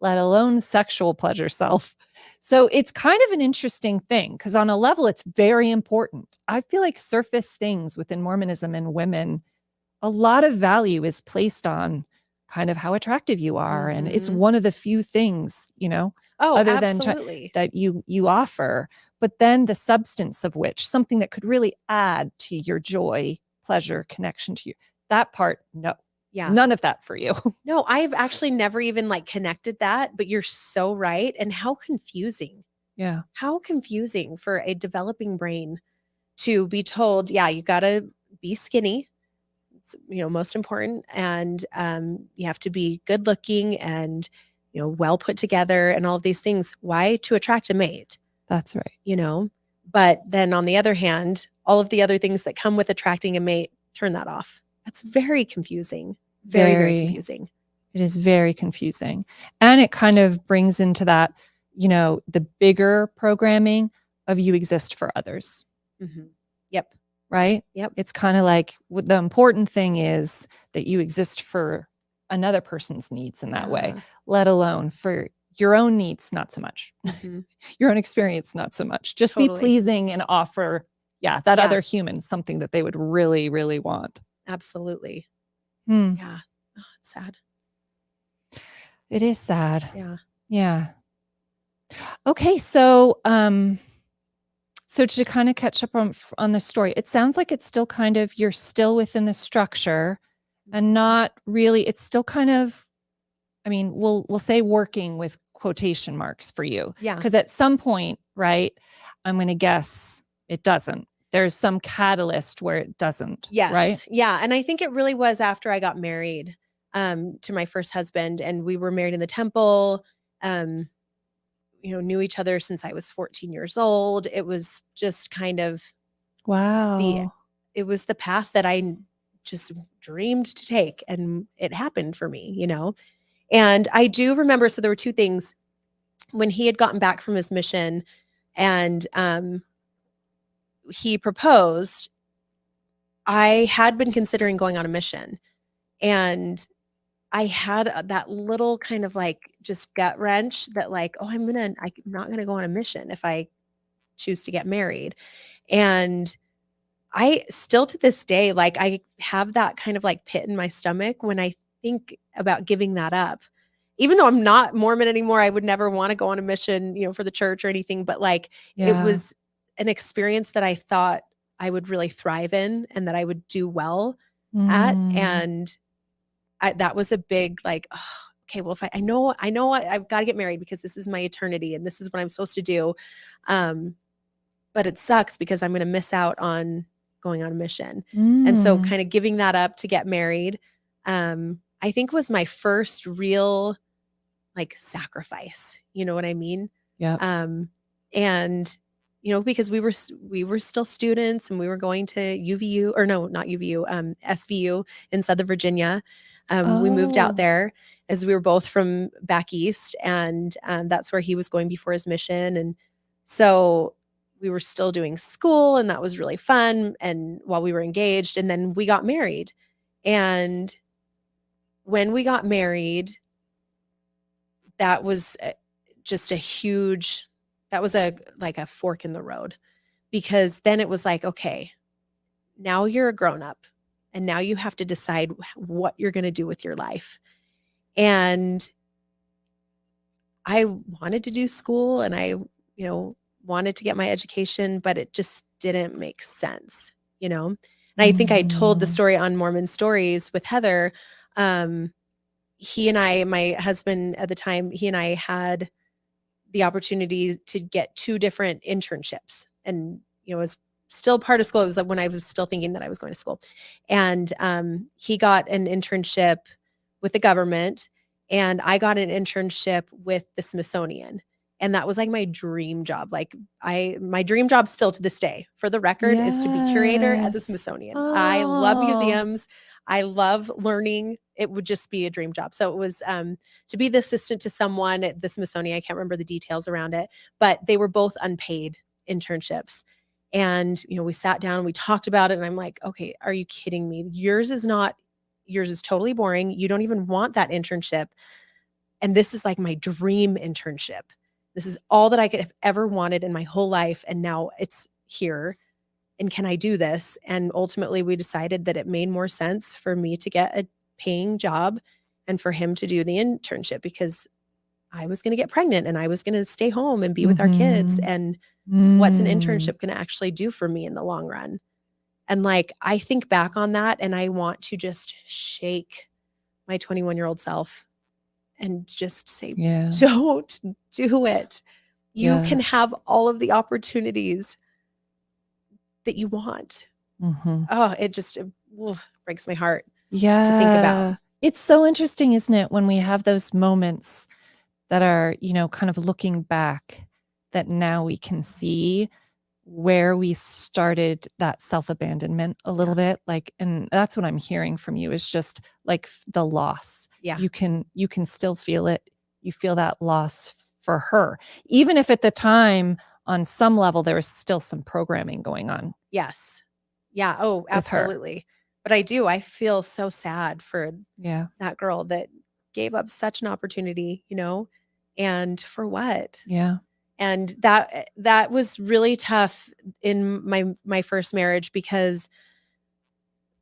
let alone sexual pleasure self. So it's kind of an interesting thing because on a level, it's very important. I feel like surface things within Mormonism and women, a lot of value is placed on kind of how attractive you are. And it's one of the few things, other absolutely. than that you offer, but then the substance of which, something that could really add to your joy, pleasure, connection to you, that part, no. Yeah. None of that for you. No, I've actually never even like connected that, but you're so right. And how confusing. Yeah. How confusing for a developing brain to be told, yeah, you got to be skinny. It's, most important. And you have to be good looking and, well put together and all of these things. Why? To attract a mate. That's right. But then on the other hand, all of the other things that come with attracting a mate, turn that off. That's very confusing. Very, very confusing. It is very confusing. And it kind of brings into that, the bigger programming of you exist for others. Yep. Right? Yep. It's kind of like the important thing is that you exist for another person's needs in that way, let alone for your own needs, not so much. Your own experience, not so much. Just be pleasing and offer, that other human something that they would really, really want. Absolutely. Yeah. Oh, it's sad. It is sad. Yeah. Yeah. Okay. So, so to kind of catch up on the story, it sounds like it's still kind of, you're still within the structure and not really, it's still kind of, I mean, we'll say working with quotation marks for you. Yeah. Because at some point, right, I'm going to guess it doesn't. There's some catalyst where it doesn't. Yes. Right. Yeah. And I think it really was after I got married to my first husband, and we were married in the temple, knew each other since I was 14 years old. It was just kind of, it was the path that I just dreamed to take, and it happened for me, And I do remember, so there were two things. When he had gotten back from his mission and he proposed, I had been considering going on a mission, and I had that little kind of like just gut wrench that like, oh, I'm not going to go on a mission if I choose to get married. And I still to this day, like I have that kind of like pit in my stomach when I think about giving that up. Even though I'm not Mormon anymore, I would never want to go on a mission, for the church or anything. But like it Yeah. was an experience that I thought I would really thrive in and that I would do well at. And that was a big like, oh, okay, well, if I know I've got to get married because this is my eternity and this is what I'm supposed to do. But it sucks because I'm going to miss out on going on a mission. And so kind of giving that up to get married, I think was my first real like sacrifice. You know what I mean? Yeah. And because we were still students and we were going to UVU or no, not UVU, SVU in Southern Virginia. We moved out there as we were both from back east, and that's where he was going before his mission. And so we were still doing school, and that was really fun. And while we were engaged, and then we got married. And when we got married, that was just that was like a fork in the road, because then it was like, okay, now you're a grown up and now you have to decide what you're going to do with your life. And I wanted to do school and I, wanted to get my education, but it just didn't make sense, And I think I told the story on Mormon Stories with Heather. He and I, my husband at the time, he and I had the opportunity to get 2 different internships, and it was still part of school. It was like when I was still thinking that I was going to school, and he got an internship with the government, and I got an internship with the Smithsonian, and that was like my dream job. Like my dream job still to this day, for the record, is to be curator at the Smithsonian. I love museums. I love learning. It would just be a dream job. So it was to be the assistant to someone at the Smithsonian. I can't remember the details around it, but they were both unpaid internships. And, we sat down and we talked about it. And I'm like, okay, are you kidding me? Yours is totally boring. You don't even want that internship. And this is like my dream internship. This is all that I could have ever wanted in my whole life. And now it's here. And can I do this? And ultimately we decided that it made more sense for me to get a paying job and for him to do the internship, because I was going to get pregnant and I was going to stay home and be with our kids. And what's an internship going to actually do for me in the long run? And like, I think back on that and I want to just shake my 21-year-old self and just say, don't do it. You can have all of the opportunities that you want. Oh, it just breaks my heart to think about. It's so interesting, isn't it, when we have those moments that are, kind of looking back, that now we can see where we started that self-abandonment a little bit. Like, and that's what I'm hearing from you, is just like the loss. Yeah. You can still feel it. You feel that loss for her, even if at the time on some level there was still some programming going on. Yes. Yeah. Oh, absolutely. But I feel so sad for that girl that gave up such an opportunity, and for what? Yeah. And that was really tough in my first marriage, because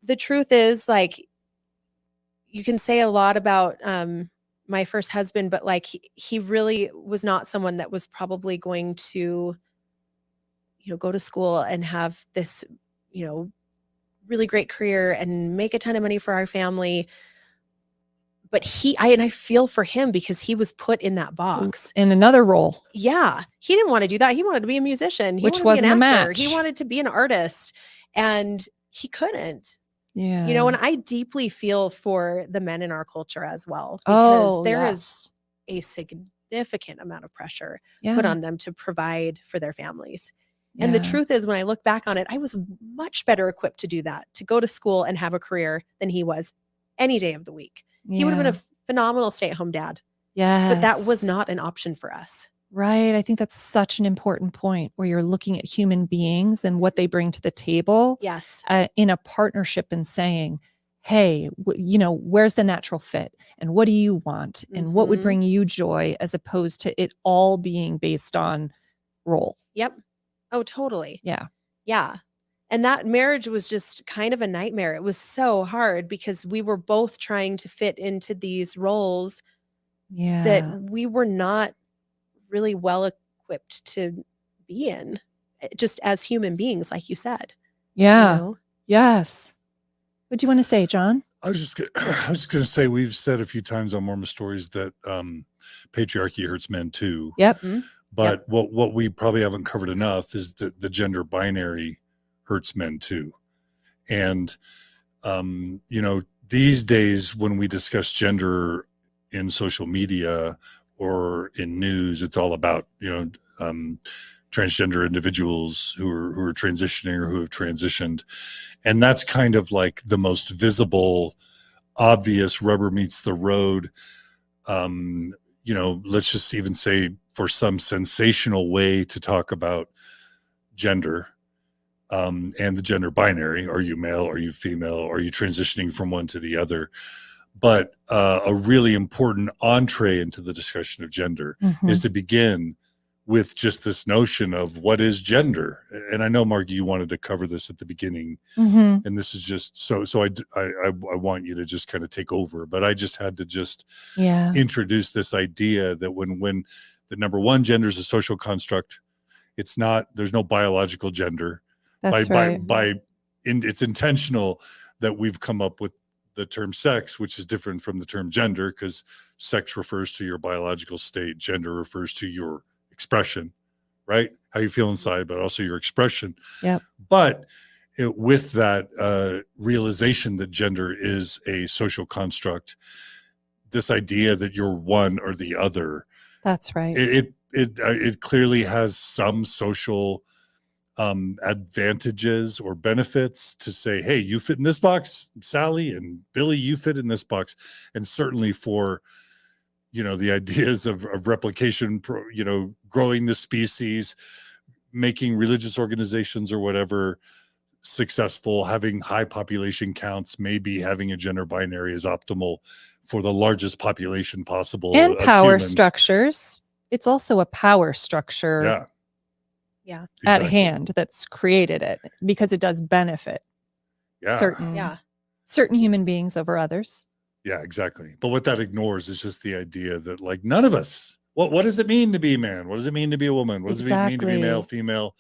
the truth is, like, you can say a lot about my first husband, but like he really was not someone that was probably going to, go to school and have this, really great career and make a ton of money for our family. But I feel for him, because he was put in that box. In another role. Yeah. He didn't want to do that. He wanted to be a musician. He Which wanted to be wasn't an a actor. match. He wanted to be an artist, and he couldn't. Yeah. And I deeply feel for the men in our culture as well, because there is a significant amount of pressure put on them to provide for their families. And the truth is, when I look back on it, I was much better equipped to do that, to go to school and have a career, than he was any day of the week. He would have been a phenomenal stay-at-home dad. Yes. But that was not an option for us. Right. I think that's such an important point, where you're looking at human beings and what they bring to the table. Yes. In a partnership, and saying, hey, where's the natural fit and what do you want and what would Mhm. bring you joy, as opposed to it all being based on role. Yep. Oh, totally. Yeah. Yeah. And that marriage was just kind of a nightmare. It was so hard because we were both trying to fit into these roles that Yeah. we were not really well equipped to be in, just as human beings, like you said. Yeah. You know? Yes. What do you want to say, John? I was just gonna say, we've said a few times on Mormon Stories that patriarchy hurts men too. Yep. Mhm. But what we probably haven't covered enough is that the gender binary hurts men too. And these days when we discuss gender in social media or in news, it's all about transgender individuals who are transitioning or who have transitioned, and that's kind of like the most visible, obvious rubber meets the road. Let's just even say, for some sensational way to talk about gender, and the gender binary. Are you male? Are you female? Are you transitioning from one to the other? But a really important entree into the discussion of gender is to begin with just this notion of what is gender. And I know, Margie, you wanted to cover this at the beginning, and this is just so I want you to just kind of take over, but I just had to just introduce this idea that when the number one, gender is a social construct. It's not, there's no biological gender. That's right. It's intentional that we've come up with the term sex, which is different from the term gender, because sex refers to your biological state, gender refers to your expression, right? How you feel inside, but also your expression. Yep. But with that realization that gender is a social construct, this idea that you're one or the other, That's right. it clearly has some social advantages or benefits to say, hey, you fit in this box, Sally, and Billy, you fit in this box. And certainly for the ideas of replication, growing the species, making religious organizations or whatever successful, having high population counts, maybe having a gender binary is optimal for the largest population possible, and of power humans. structures. It's also a power structure Yeah. at Exactly. hand that's created it, because it does benefit certain human beings over others. Yeah, exactly. But what that ignores is just the idea that, like, none of us, what does it mean to be a man? What does it mean to be a woman? What does it mean to be male, female?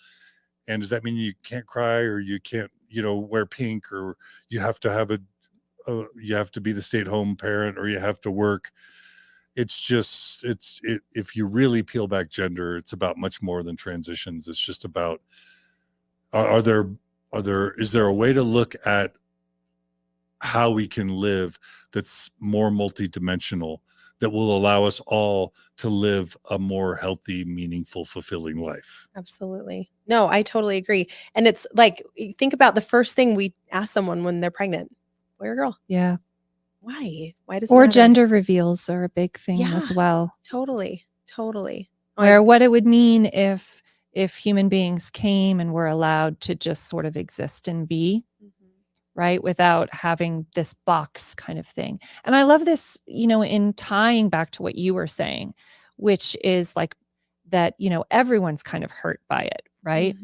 And does that mean you can't cry, or you can't, wear pink, or you have to have you have to be the stay-at-home parent, or you have to work? It's just, if you really peel back gender, it's about much more than transitions. It's just about, is there a way to look at how we can live that's more multidimensional, that will allow us all to live a more healthy, meaningful, fulfilling life? Absolutely. No, I totally agree. And it's like, think about the first thing we ask someone when they're pregnant, boy or girl. Yeah. Why does it Or matter? gender reveals are a big thing as well. Totally. Where what it would mean if human beings came and were allowed to just sort of exist and be, right, without having this box kind of thing. And I love this, in tying back to what you were saying, which is like that, everyone's kind of hurt by it, right?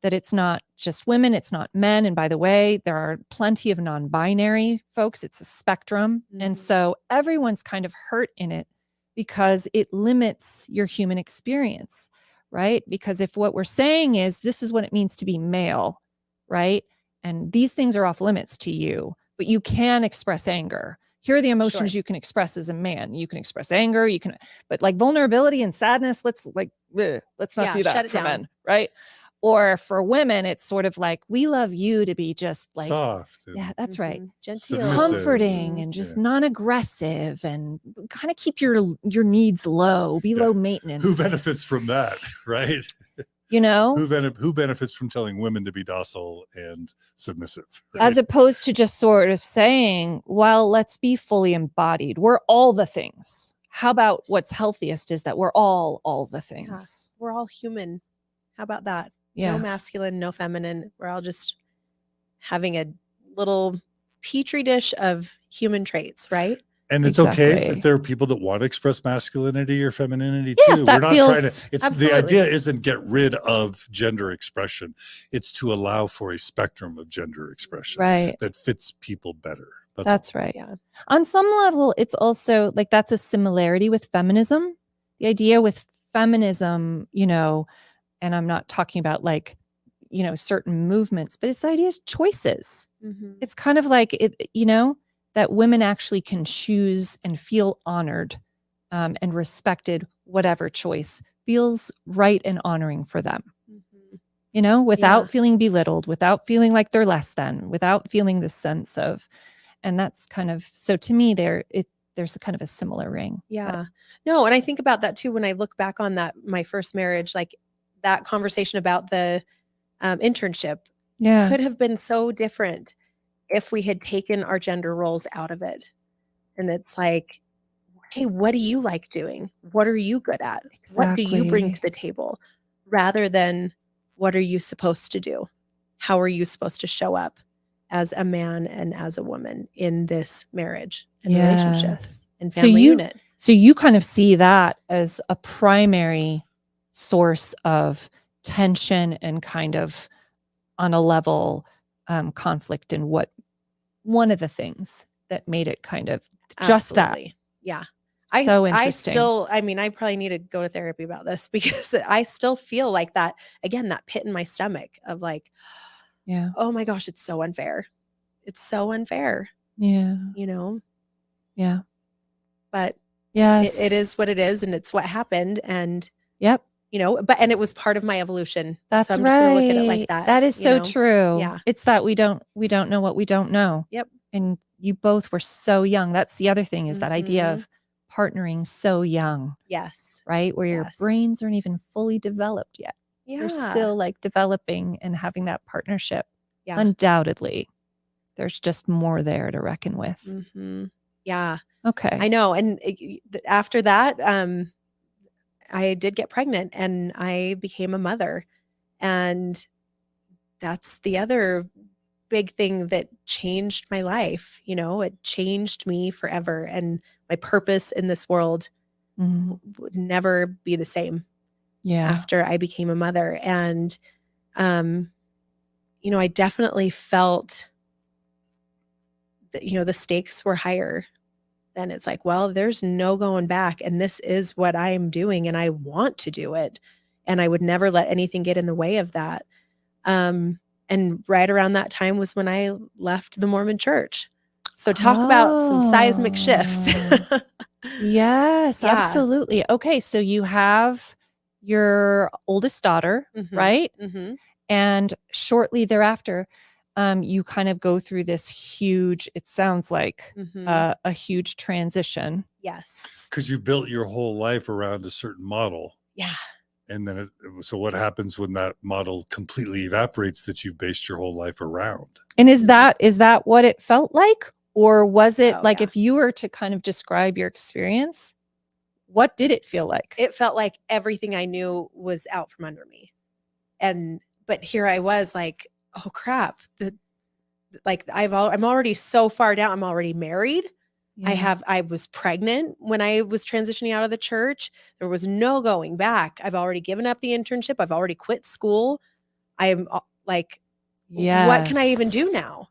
That it's not just women, it's not men. And by the way, there are plenty of non-binary folks. It's a spectrum. And so everyone's kind of hurt in it because it limits your human experience, right? Because if what we're saying is this is what it means to be male, right? And these things are off limits to you, but you can express anger. Here are the emotions you can express as a man. You can express anger, but like vulnerability and sadness, let's not do that for men, right? Or for women, it's sort of like, we love you to be just like soft. Yeah, that's right. Genteel. Comforting and just non-aggressive, and kind of keep your needs low, be low maintenance. Who benefits from that, right? Who benefits from telling women to be docile and submissive, right? As opposed to just sort of saying, well, let's be fully embodied. We're all the things. How about what's healthiest is that we're all the things. Yeah, we're all human. How about that? Yeah. No masculine, no feminine. We're all just having a little petri dish of human traits, right? And it's okay Exactly. if there are people that want to express masculinity or femininity Yeah, too. if that We're not trying to, feels it's Absolutely. the idea isn't get rid of gender expression. It's to allow for a spectrum of gender expression right. that fits people better. That's all. right. Yeah. On some level, it's also like that's a similarity with feminism. The idea with feminism, you know, and I'm not talking about like, you know, certain movements, but it's the idea of choices. Mhm. It's kind of like it, you know, that women actually can choose and feel honored and respected, whatever choice feels right and honoring for them, Mhm. you know, without Yeah. feeling belittled, without feeling like they're less than, without feeling this sense of, and that's kind of, so to me there's a kind of a similar ring. But Yeah. No, and I think about that too when I look back on that my first marriage, like that conversation about the internship yeah, could have been so different if we had taken our gender roles out of it. And it's like, hey, what do you like doing? What are you good at? What do you bring exactly. to the table? Rather than what are you supposed to do? How are you supposed to show up as a man and as a woman in this marriage and relationship Yes. and So family you unit? so you kind of see that as a primary source of tension and kind of on a level conflict, and what one of the things that made it kind of just that. Absolutely. Yeah. So I interesting. still, I mean, I probably need to go to therapy about this because I still feel like that, again, that pit in my stomach of like, Yeah. oh my gosh, it's so unfair. It's so unfair, Yeah. you know, Yeah. but Yes. it is what it is and it's what happened. And, Yep. you know, and it was part of my evolution. That's So I'm just going to look at it like right. that. That is you so know? true. Yeah. It's that we don't know what we don't know. Yep. And you both were so young. That's the other thing, is that idea Mhm. of partnering so young, Yes. right? Where your Yes. brains aren't even fully developed yet. You're Yeah. still like developing and having that partnership. Yeah. Undoubtedly, there's just more there to reckon with. Mhm. Yeah. Okay. I know. And after that, I did get pregnant and I became a mother. And that's the other big thing that changed my life. You know, it changed me forever. And my purpose in this world Mhm. would never be the same Yeah. after I became a mother. And, you know, I definitely felt that, you know, the stakes were higher. Then it's like, well, there's no going back. And this is what I am doing. And I want to do it. And I would never let anything get in the way of that. And right around that time was when I left the Mormon church. So talk about some seismic shifts. Oh. Yes, Yeah. absolutely. Okay, so you have your oldest daughter, Mhm. right? Mhm. And shortly thereafter, you kind of go through this huge, it sounds like Mhm. a huge transition. Yes. Because you built your whole life around a certain model. Yeah. And then, so what happens when that model completely evaporates that you've based your whole life around? And Mhm. is that what it felt like? Or was it Oh, like, yeah. if you were to kind of describe your experience, what did it feel like? It felt like everything I knew was out from under me. But here I was like, oh crap. I'm already so far down. I'm already married. Yeah. I was pregnant when I was transitioning out of the church. There was no going back. I've already given up the internship. I've already quit school. I'm like, what can I even do Yes. now?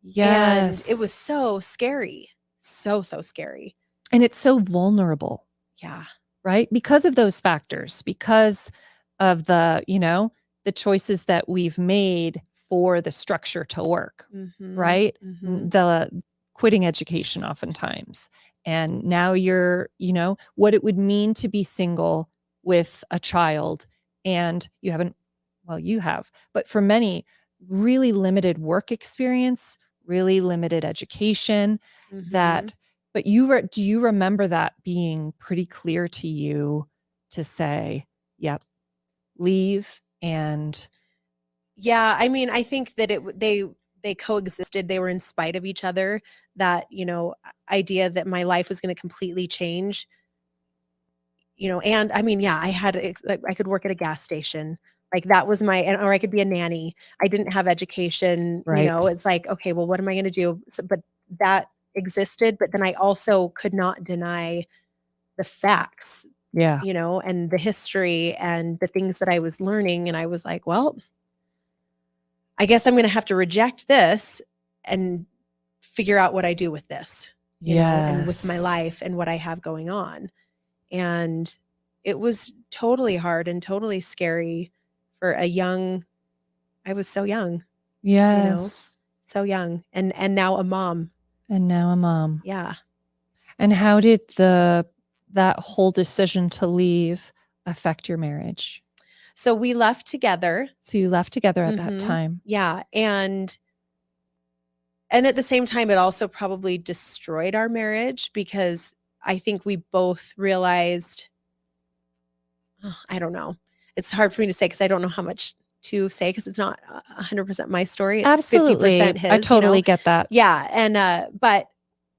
And it Yes. was so scary. So scary. And it's so vulnerable, Yeah. right? Because of those factors, because of the, you know, the choices that we've made for the structure to work, Mhm. right? Mhm. The quitting education oftentimes. And now you're, you know, what it would mean to be single with a child, and you haven't, well, you have, but for many, really limited work experience, really limited education, Mhm. that, but do you remember that being pretty clear to you to say, yep, leave? And Yeah, I mean, I think that they coexisted. They were in spite of each other. That, you know, idea that my life was going to completely change, you know, and I mean, yeah, I could work at a gas station Like that was or I could be a nanny. I didn't have education, Right. it's like, okay, well, what am I going to do? So, but that existed, but then I also could not deny the facts, Yeah. and the history and the things that I was learning. And I was like, well, I guess I'm going to have to reject this and figure out what I do with this, and with my Yes. life and what I have going on. And it was totally hard and totally scary for I was so young, Yes. so young and now a mom. And now a mom. Yeah. And how did that whole decision to leave affect your marriage? So we left together. So you left together at that Mhm. time. Yeah. And at the same time, it also probably destroyed our marriage because I think we both realized, I don't know. It's hard for me to say because I don't know how much to say because it's not 100% my story. It's Absolutely. 50% his. I totally get that. Yeah. And, but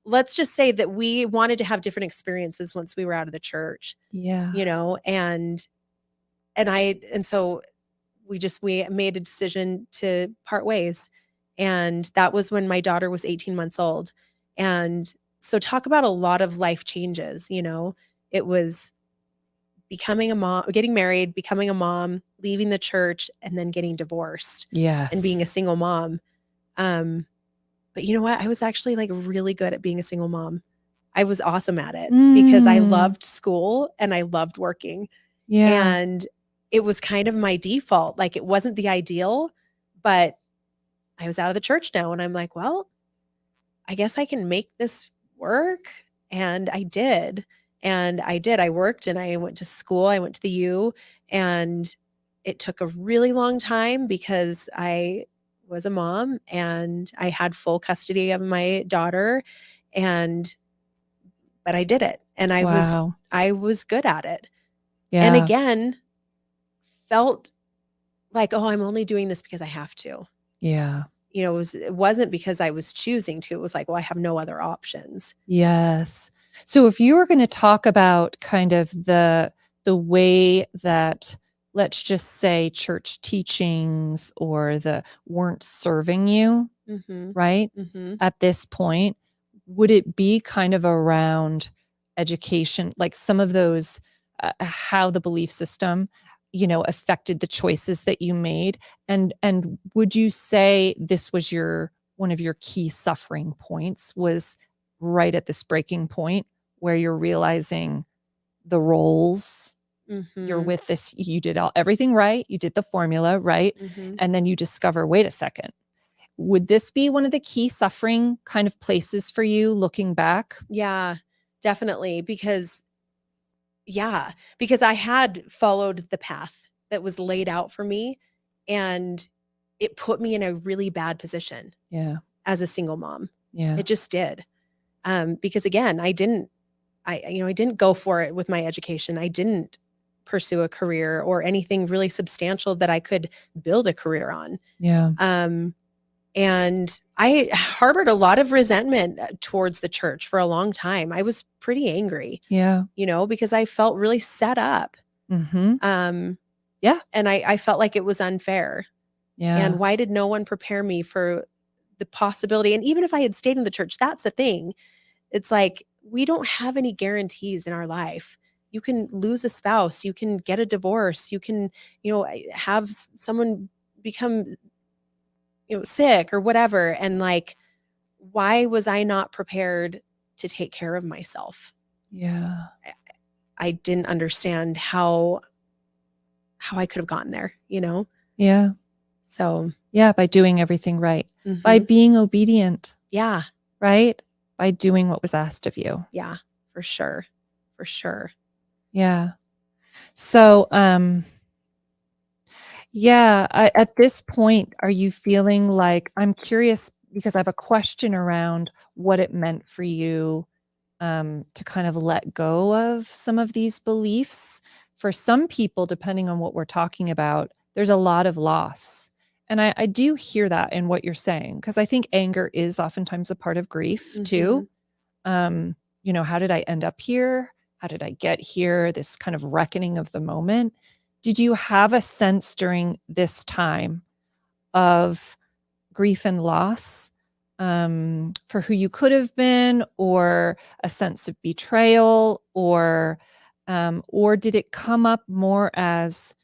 let's just say that we wanted to have different experiences once we were out of the church, Yeah. and so we made a decision to part ways. And that was when my daughter was 18 months old. And so talk about a lot of life changes, it was becoming a mom, getting married, becoming a mom, leaving the church, and then getting divorced. Yes. And being a single mom. But you know what? I was actually like really good at being a single mom. I was awesome at it because I loved school and I loved working. Yeah. And it was kind of my default. Like it wasn't the ideal, but I was out of the church now. And I'm like, well, I guess I can make this work. And I did. I worked and I went to school. I went to the U, and it took a really long time because I was a mom and I had full custody of my daughter, but I did it, and I was good at it. Yeah. And again, felt like, oh, I'm only doing this because I have to. Yeah. It wasn't because I was choosing to. It was like, well, I have no other options. Yes. So if you were going to talk about kind of the way that, let's just say, church teachings weren't serving you, right? At this point, would it be kind of around education, like some of those, how the belief system, affected the choices that you made? And would you say this was one of your key suffering points, was right at this breaking point where you're realizing the roles? You're with this, you did everything right, you did the formula right, and then you discover, wait a second, would this be one of the key suffering kind of places for you looking back? Yeah, definitely. Because I had followed the path that was laid out for me, and it put me in a really bad position. Yeah. As a single mom. Yeah. It just did. Because again, I didn't go for it with my education. I didn't pursue a career or anything really substantial that I could build a career on. Yeah. And I harbored a lot of resentment towards the church for a long time. I was pretty angry. Yeah. Because I felt really set up. Yeah. And I felt like it was unfair. Yeah. And why did no one prepare me for the possibility? And even if I had stayed in the church, that's the thing. It's like, we don't have any guarantees in our life. You can lose a spouse, you can get a divorce, you can, have someone become, sick or whatever. And like, why was I not prepared to take care of myself? Yeah. I didn't understand how I could have gotten there, Yeah. So yeah, by doing everything right, by being obedient. Yeah. Right? By doing what was asked of you. Yeah, for sure. For sure. Yeah. So, at this point, are you feeling like, I'm curious because I have a question around what it meant for you to kind of let go of some of these beliefs. For some people, depending on what we're talking about, there's a lot of loss. And I do hear that in what you're saying, because I think anger is oftentimes a part of grief too. How did I end up here? How did I get here? This kind of reckoning of the moment. Did you have a sense during this time of grief and loss for who you could have been, or a sense of betrayal, or did it come up more as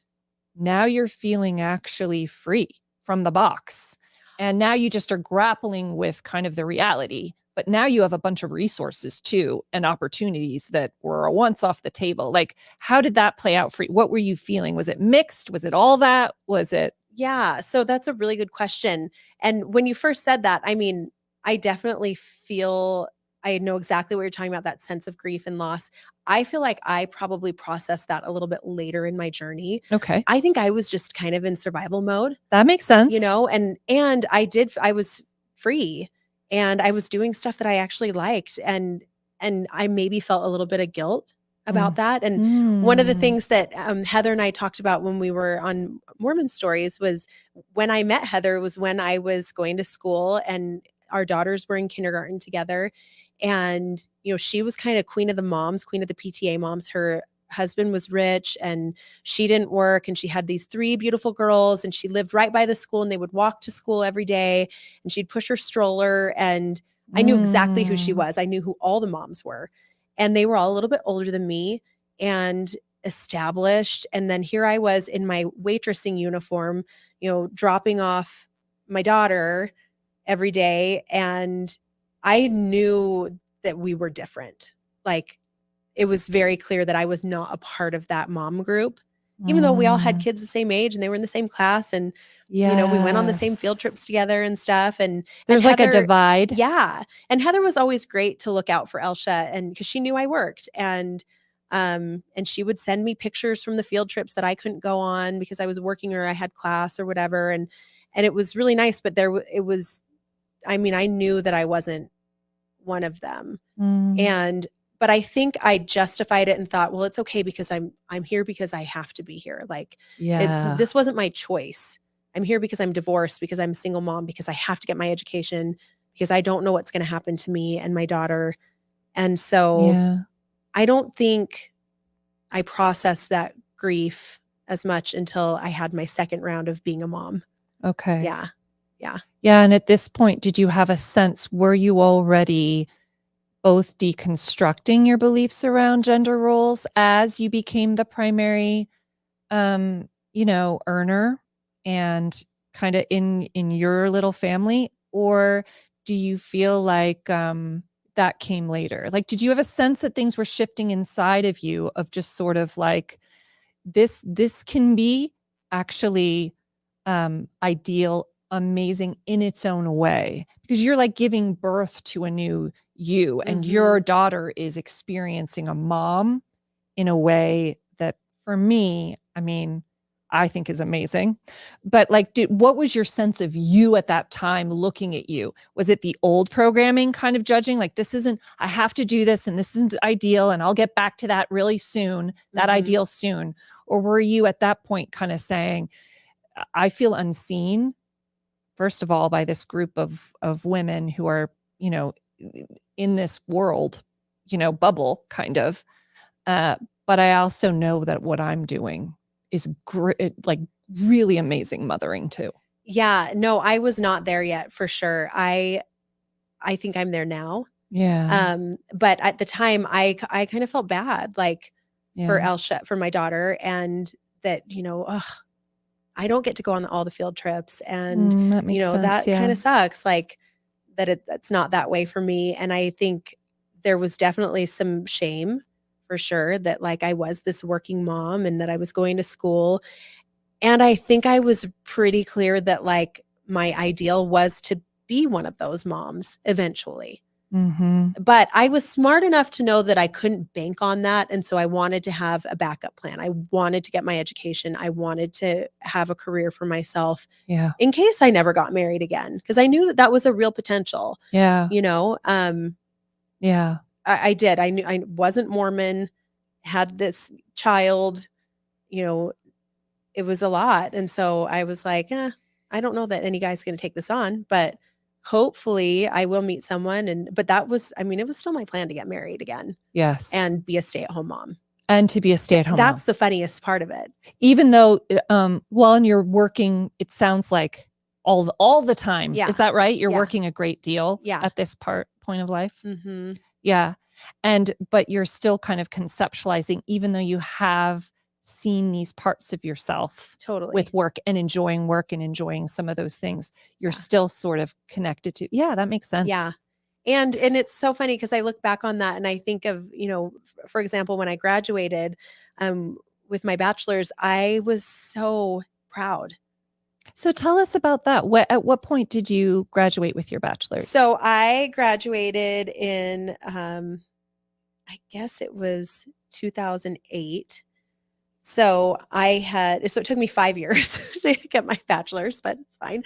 now you're feeling actually free from the box, and now you just are grappling with kind of the reality, but now you have a bunch of resources too and opportunities that were once off the table? Like, how did that play out for you? What were you feeling? Was it mixed? Was it all that? Was it? Yeah, so that's a really good question. And when you first said that, I mean, I definitely feel I know exactly what you're talking about, that sense of grief and loss. I feel like I probably processed that a little bit later in my journey. Okay, I think I was just kind of in survival mode, that makes sense. you know, and I was free and I was doing stuff that I actually liked, and I maybe felt a little bit of guilt about that. And one of the things that Heather and I talked about when we were on Mormon Stories was, when I met Heather was when I was going to school and our daughters were in kindergarten together. And, you know, she was kind of queen of the moms, queen of the PTA moms. Her husband was rich and she didn't work, and she had these 3 beautiful girls, and she lived right by the school, and they would walk to school every day, and she'd push her stroller, and I knew exactly who she was. I knew who all the moms were, and they were all a little bit older than me and established. And then here I was in my waitressing uniform, you know, dropping off my daughter every day, and I knew that we were different. Like, it was very clear that I was not a part of that mom group, even though we all had kids the same age and they were in the same class, and you know, we went on the same field trips together and stuff. And there's and like a divide. Yeah. And Heather was always great to look out for Elsha, and because she knew I worked, and she would send me pictures from the field trips that I couldn't go on because I was working or I had class or whatever. And it was really nice, but it was, I mean, I knew that I wasn't one of them. But I think I justified it and thought, well, it's okay because I'm here because I have to be here. Like, this wasn't my choice. I'm here because I'm divorced, because I'm a single mom, because I have to get my education, because I don't know what's going to happen to me and my daughter. And so I don't think I processed that grief as much until I had my second round of being a mom. Okay. Yeah. Yeah. And at this point, did you have a sense, were you already both deconstructing your beliefs around gender roles as you became the primary, earner and kind of in your little family? Or do you feel like that came later? Like, did you have a sense that things were shifting inside of you, of just sort of like, this can be actually ideal, amazing in its own way, because you're like giving birth to a new you, and your daughter is experiencing a mom in a way that, for me, I mean, I think is amazing. But like, what was your sense of you at that time looking at you? Was it the old programming kind of judging, like, I have to do this and this isn't ideal and I'll get back to that really soon, that ideal soon? Or were you at that point kind of saying, I feel unseen, first of all, by this group of women who are, in this world, bubble kind of, but I also know that what I'm doing is great, like really amazing mothering too. Yeah, no, I was not there yet, for sure. I think I'm there now. Yeah. But at the time I kind of felt bad, like, for Elsha, for my daughter, and that, I don't get to go on all the field trips, and that makes sense. that kind of sucks, like, that it's not that way for me. And I think there was definitely some shame, for sure, that, like, I was this working mom and that I was going to school. And I think I was pretty clear that, like, my ideal was to be one of those moms eventually. But I was smart enough to know that I couldn't bank on that. And so I wanted to have a backup plan. I wanted to get my education. I wanted to have a career for myself, in case I never got married again, because I knew that was a real potential. I did. I knew I wasn't Mormon, had this child, it was a lot. And so I was like, I don't know that any guy's going to take this on, but hopefully I will meet someone. But that was, it was still my plan to get married again. Yes. And be a stay-at-home mom. And to be a stay-at-home mom. That's the funniest part of it. Even though, and you're working, it sounds like all the time. Yeah. Is that right? You're Yeah. working a great deal Yeah. at this point of life. Mm-hmm. Yeah. But you're still kind of conceptualizing, even though you have seen these parts of yourself Totally. with work and enjoying some of those things, you're Yeah. still sort of connected to. Yeah, that makes sense. Yeah. And it's so funny because I look back on that and I think of, for example, when I graduated with my bachelor's, I was so proud. So tell us about that. At what point did you graduate with your bachelor's? So I graduated in, I guess it was 2008. So it took me 5 years to get my bachelor's, but it's fine.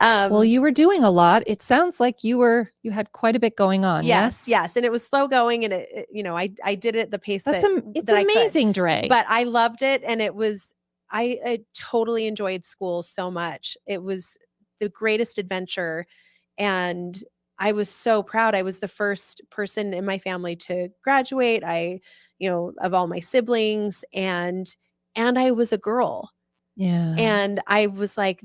Well, you were doing a lot. It sounds like you had quite a bit going on. Yes. Yes. And it was slow going, and I did it at the pace It's that amazing, I could. Dre. But I loved it, and I totally enjoyed school so much. It was the greatest adventure, and I was so proud. I was the first person in my family to graduate. Of all my siblings, and I was a girl. Yeah. And I was like,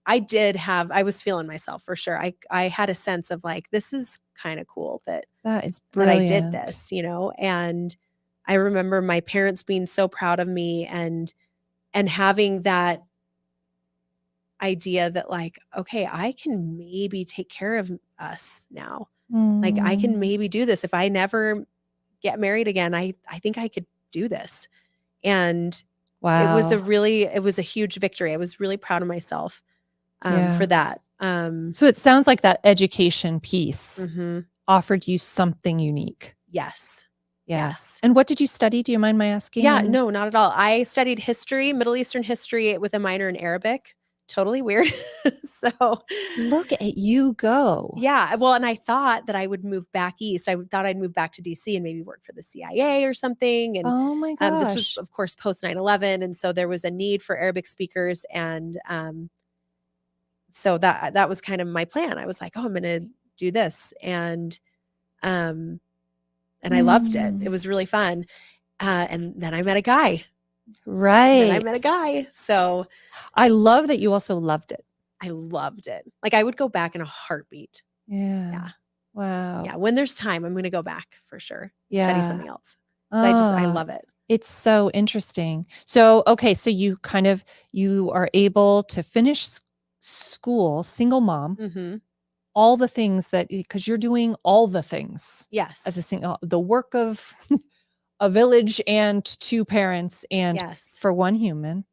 I was feeling myself for sure. I had a sense of like, this is kind of cool that is brilliant. that I did this, and I remember my parents being so proud of me and having that idea that like, okay, I can maybe take care of us now. Like I can maybe do this. If I never get married again, I think I could do this. And wow. it was a huge victory. I was really proud of myself for that. So it sounds like that education piece Mm-hmm. offered you something unique. Yes. Yeah. Yes. And what did you study? Do you mind my asking? Yeah, no, not at all. I studied history, Middle Eastern history with a minor in Arabic. Totally weird. So look at you go. Yeah. Well, and I thought that I would move back east. I thought I'd move back to DC and maybe work for the CIA or something. And oh my gosh. This was, of course, post 9/11. And so there was a need for Arabic speakers. And so that was kind of my plan. I was like, oh, I'm going to do this. And I loved it. It was really fun. And then I met a guy. Right. And then I met a guy. So I love that you also loved it. I loved it. Like I would go back in a heartbeat. Yeah. Yeah. Wow. Yeah. When there's time, I'm going to go back for sure. Yeah. Study something else. So I love it. It's so interesting. So, okay. So you are able to finish school, single mom, Mm-hmm. all the things because you're doing all the things. Yes. As a single, the work of a village and 2 parents and yes. for 1 human.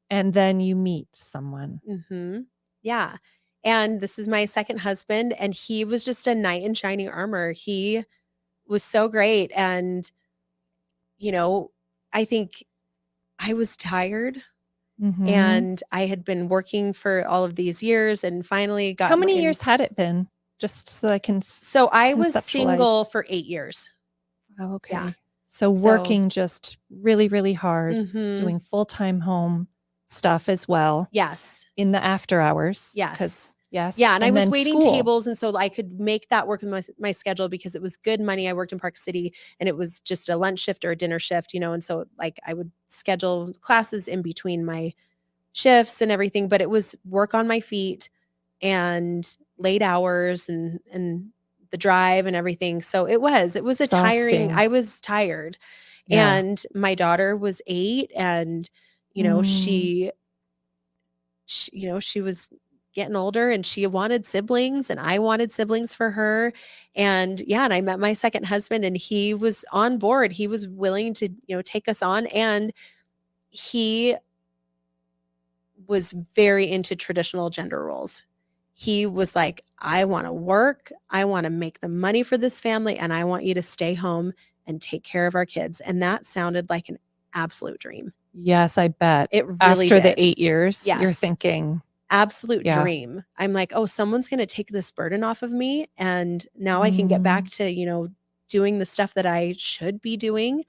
And then you meet someone. Mm-hmm. Yeah. And this is my second husband, and he was just a knight in shining armor. He was so great. And, I think I was tired, and I had been working for all of these years and finally got. How many years had it been? Just so I can. So I was single for 8 years. Oh, okay. Yeah. So working just really, really hard, doing full-time home stuff as well. Yes. In the after hours. Yes. Yes. Yeah. And I was waiting tables. And so I could make that work with my schedule because it was good money. I worked in Park City, and it was just a lunch shift or a dinner shift, and so like I would schedule classes in between my shifts and everything, but it was work on my feet and late hours and the drive and everything. So it was exhausting. I was tired. Yeah. And my daughter was 8, and she was getting older, and she wanted siblings, and I wanted siblings for her. And and I met my second husband, and he was on board. He was willing to, take us on, and he was very into traditional gender roles. He was like, I want to work, I want to make the money for this family, and I want you to stay home and take care of our kids. And that sounded like an absolute dream. Yes, I bet. It really After did. the 8 years, Yes. you're thinking. Absolute dream. I'm like, oh, someone's going to take this burden off of me. And now I can get back to, doing the stuff that I should be doing.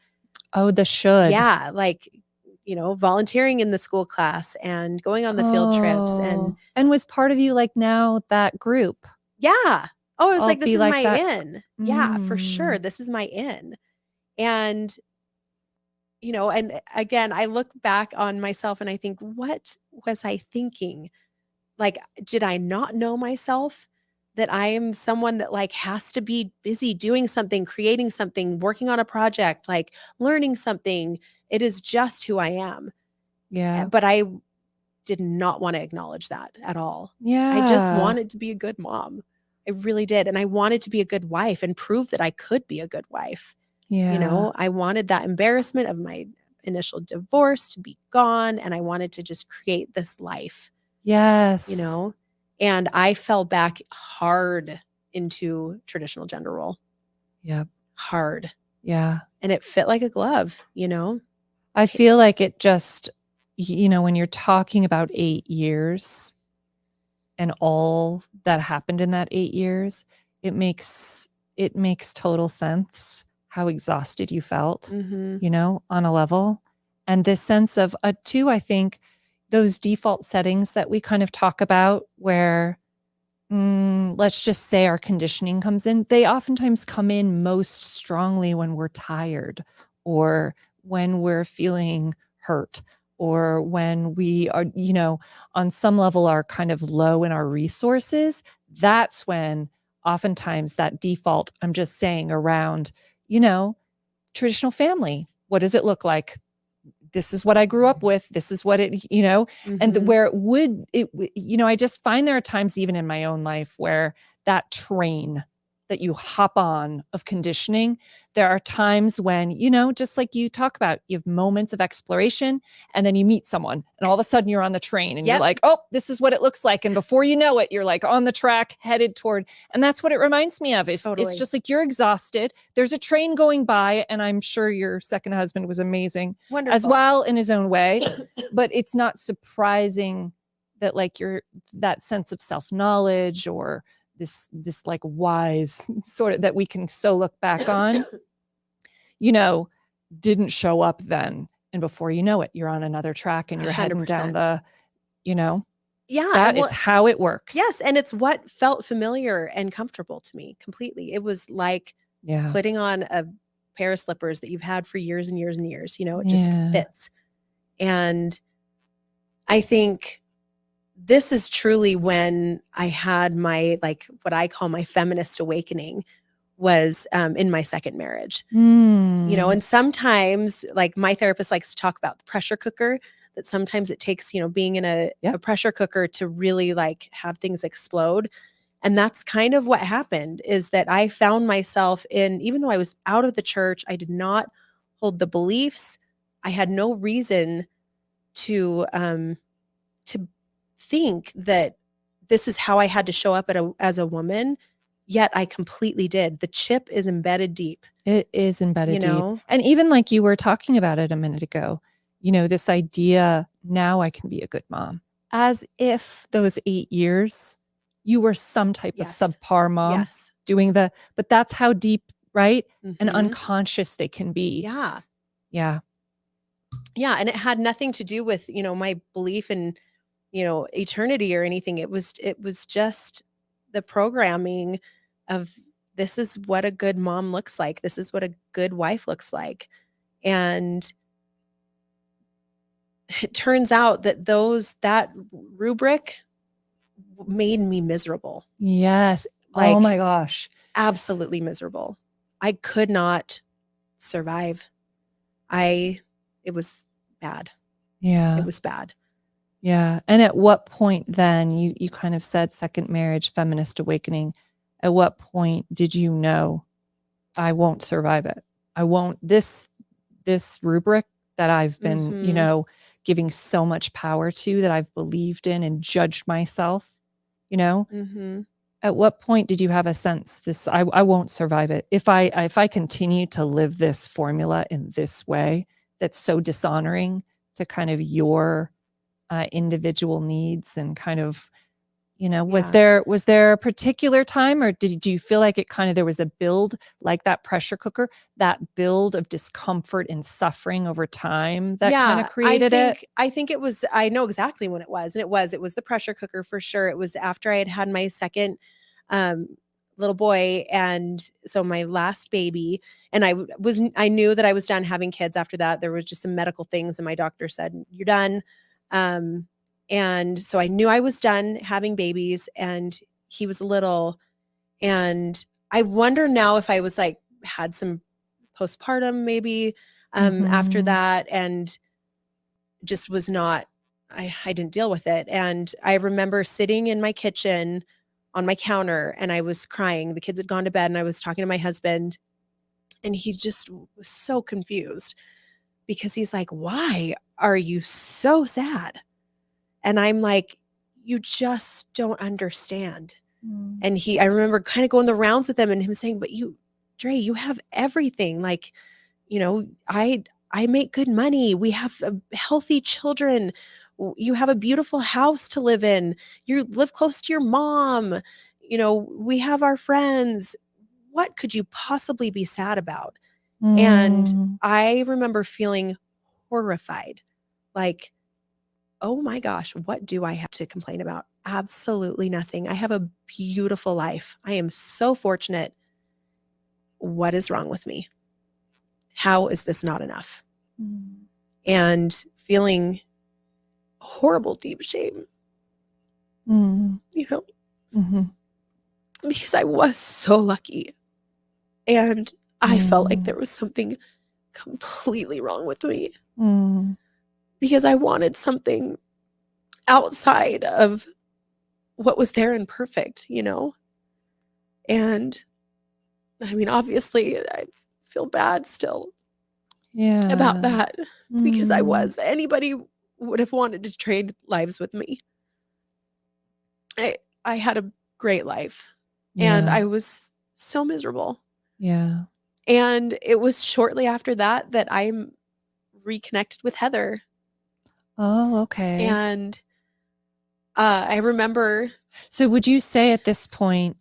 Oh, the should. Yeah. Like, volunteering in the school class and going on the field trips. And was part of you like now that group? Yeah. Oh, it was like, this is like my that. in. Yeah, for sure. This is my in. And you know, and again, I look back on myself and I think, what was I thinking? Like, did I not know myself that I am someone that like has to be busy doing something, creating something, working on a project, like learning something? It is just who I am. Yeah. But I did not want to acknowledge that at all. Yeah. I just wanted to be a good mom. I really did. And I wanted to be a good wife and prove that I could be a good wife. Yeah. You know, I wanted that embarrassment of my initial divorce to be gone. And I wanted to just create this life. Yes. You know, and I fell back hard into traditional gender role. Yep. Hard. Yeah. And it fit like a glove, you know? I feel like it just, you know, when you're talking about 8 years and all that happened in that 8 years, it makes total sense how exhausted you felt, Mhm. you know, on a level. And this sense of, too, I think those default settings that we kind of talk about where, let's just say our conditioning comes in, they oftentimes come in most strongly when we're tired or when we're feeling hurt or when we are, you know, on some level are kind of low in our resources. That's when oftentimes that default, I'm just saying, around, you know, traditional family. What does it look like? This is what I grew up with. This is what it, you know, and Mhm. where you know, I just find there are times even in my own life where that train that you hop on of conditioning, there are times when, you know, just like you talk about, you have moments of exploration and then you meet someone and all of a sudden you're on the train and you're Yep. like, oh, this is what it looks like. And before you know it, you're like on the track headed toward, and that's what it reminds me of. It's Totally. just like you're exhausted. There's a train going by and I'm sure your second husband was amazing Wonderful. as well in his own way, but it's not surprising that like that sense of self-knowledge or this like wise sort of that we can so look back on, you know, didn't show up then. And before you know it, you're on another track and you're heading 100%. down the, you know, Yeah. that is how it works. Yes. And it's what felt familiar and comfortable to me completely. It was like Yeah. putting on a pair of slippers that you've had for years and years and years. You know, it just Yeah. fits. And I think this is truly when I had my, like, what I call my feminist awakening was in my second marriage. You know, and sometimes, like, my therapist likes to talk about the pressure cooker, that sometimes it takes, you know, being in a pressure cooker to really like have things explode. And that's kind of what happened, is that I found myself in, even though I was out of the church, I did not hold the beliefs. I had no reason to think that this is how I had to show up as a woman, yet I completely did. The chip is embedded deep. It is embedded You know? deep. And even like you were talking about it a minute ago, you know, this idea, now I can be a good mom, as if those 8 years you were some type of Yes. subpar mom Yes. doing but that's how deep, right? And Mhm. unconscious they can be. Yeah. Yeah. Yeah. And it had nothing to do with, you know, my belief in, you know, eternity or anything. It was just the programming of, this is what a good mom looks like. This is what a good wife looks like. And it turns out that that rubric made me miserable. Yes. Like, oh my gosh. Absolutely miserable. I could not survive. It was bad. Yeah. It was bad. Yeah. And at what point then, you kind of said second marriage, feminist awakening. At what point did you know, I won't survive it? I won't, this rubric that I've been, you Mhm. know, giving so much power to, that I've believed in and judged myself, you know? Mhm. At what point did you have a sense I won't survive it? If I continue to live this formula in this way, that's so dishonoring to kind of your individual needs and kind of, you know, was Yeah. there a particular time, or do you feel like it kind of, there was a build like that pressure cooker, that build of discomfort and suffering over time that kind of created it? I think it was, I know exactly when it was. And it was the pressure cooker for sure. It was after I had had my second, um, little boy. And so my last baby, and I knew that I was done having kids after that. There was just some medical things and my doctor said, you're done. And so I knew I was done having babies, and he was little. And I wonder now if I was like, had some postpartum maybe after that, and just was not, I didn't deal with it. And I remember sitting in my kitchen on my counter and I was crying. The kids had gone to bed and I was talking to my husband, and he just was so confused because he's like, why are you so sad? And I'm like, you just don't understand. And I remember kind of going the rounds with him and him saying, but Dre, you have everything. Like, I make good money. We have healthy children. You have a beautiful house to live in. You live close to your mom. We have our friends. What could you possibly be sad about? And I remember feeling horrified. Like, oh my gosh, what do I have to complain about? Absolutely nothing. I have a beautiful life. I am so fortunate. What is wrong with me? How is this not enough? And feeling horrible, deep shame, because I was so lucky. And I felt like there was something completely wrong with me because I wanted something outside of what was there and perfect, And I mean, obviously I feel bad still about that because anybody would have wanted to trade lives with me. I had a great life and I was so miserable. Yeah. And it was shortly after that I'm reconnected with Heather. Oh, okay. And I remember. So would you say at this point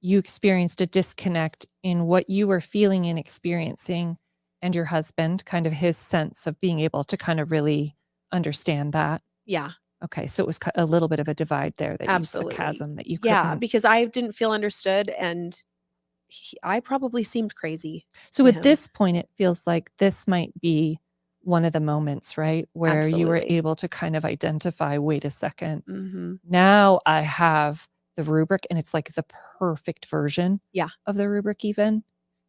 you experienced a disconnect in what you were feeling and experiencing, and your husband, kind of his sense of being able to kind of really understand that? Yeah. Okay. So it was a little bit of a divide there, that Absolutely. a chasm that you couldn't. Yeah, because I didn't feel understood, and I probably seemed crazy. So at this point, it feels like this might be one of the moments, right? Where you were able to kind of identify, wait a second, now I have the rubric, and it's like the perfect version of the rubric even.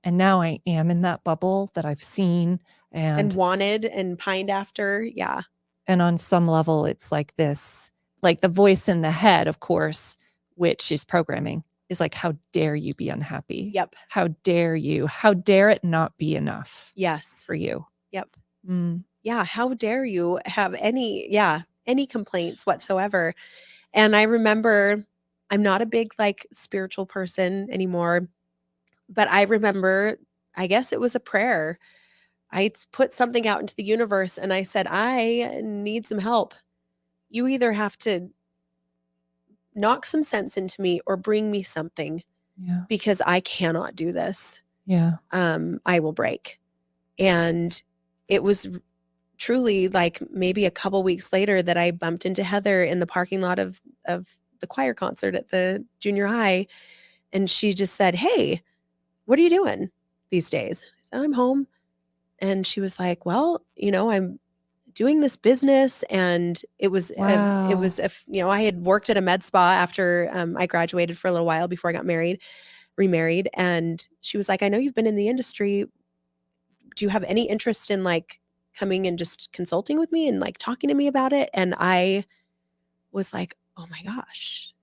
And now I am in that bubble that I've seen and wanted and pined after. Yeah. And on some level, it's like this, like the voice in the head, of course, which is programming, is like, how dare you be unhappy? Yep. How dare you? How dare it not be enough? Yes. For you? Yep. Yeah. How dare you have any complaints whatsoever? And I remember, I'm not a big spiritual person anymore, but I remember, I guess it was a prayer. I put something out into the universe and I said, I need some help. You either have to knock some sense into me or bring me something, because I cannot do this. Yeah. I will break. And it was truly maybe a couple weeks later that I bumped into Heather in the parking lot of the choir concert at the junior high. And she just said, hey, what are you doing these days? I said, I'm home. And she was like, well, I'm doing this business. And it was, I had worked at a med spa after I graduated for a little while before I got remarried. And she was like, I know you've been in the industry. Do you have any interest in coming and just consulting with me and talking to me about it? And I was like, oh my gosh,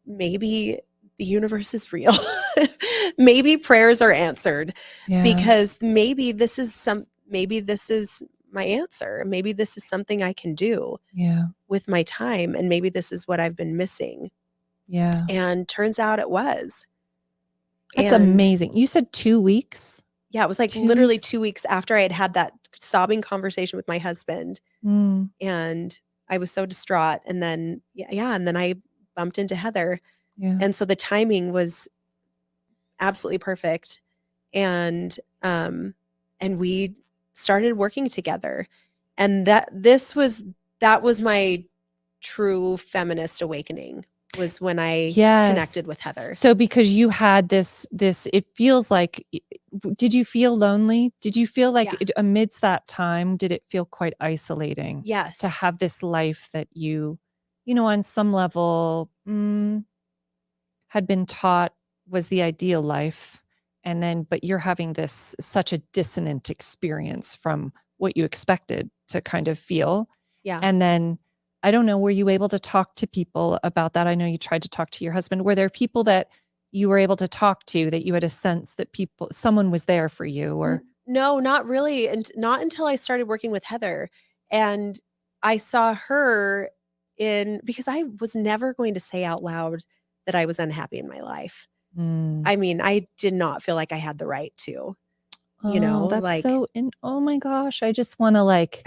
maybe the universe is real. Maybe prayers are answered, because maybe this is my answer. Maybe this is something I can do with my time. And maybe this is what I've been missing. Yeah. And turns out it was. That's amazing. You said 2 weeks? Yeah, it was literally 2 weeks after I had that sobbing conversation with my husband. And I was so distraught. And then, and then I bumped into Heather. Yeah. And so the timing was absolutely perfect. And we started working together. And that was my true feminist awakening. was when I Yes. connected with Heather. So because you had this, it feels like, did you feel lonely? Did you feel like Yeah. amidst that time, did it feel quite isolating Yes. to have this life that you know, on some level had been taught was the ideal life? And then, but you're having this such a dissonant experience from what you expected to kind of feel. Yeah. And then, I don't know, were you able to talk to people about that? I know you tried to talk to your husband. Were there people that you were able to talk to that you had a sense that someone was there for you? Or No, not really. And not until I started working with Heather. And I saw her because I was never going to say out loud that I was unhappy in my life. I mean, I did not feel like I had the right to, you know, that's like, so, oh my gosh, I just want to like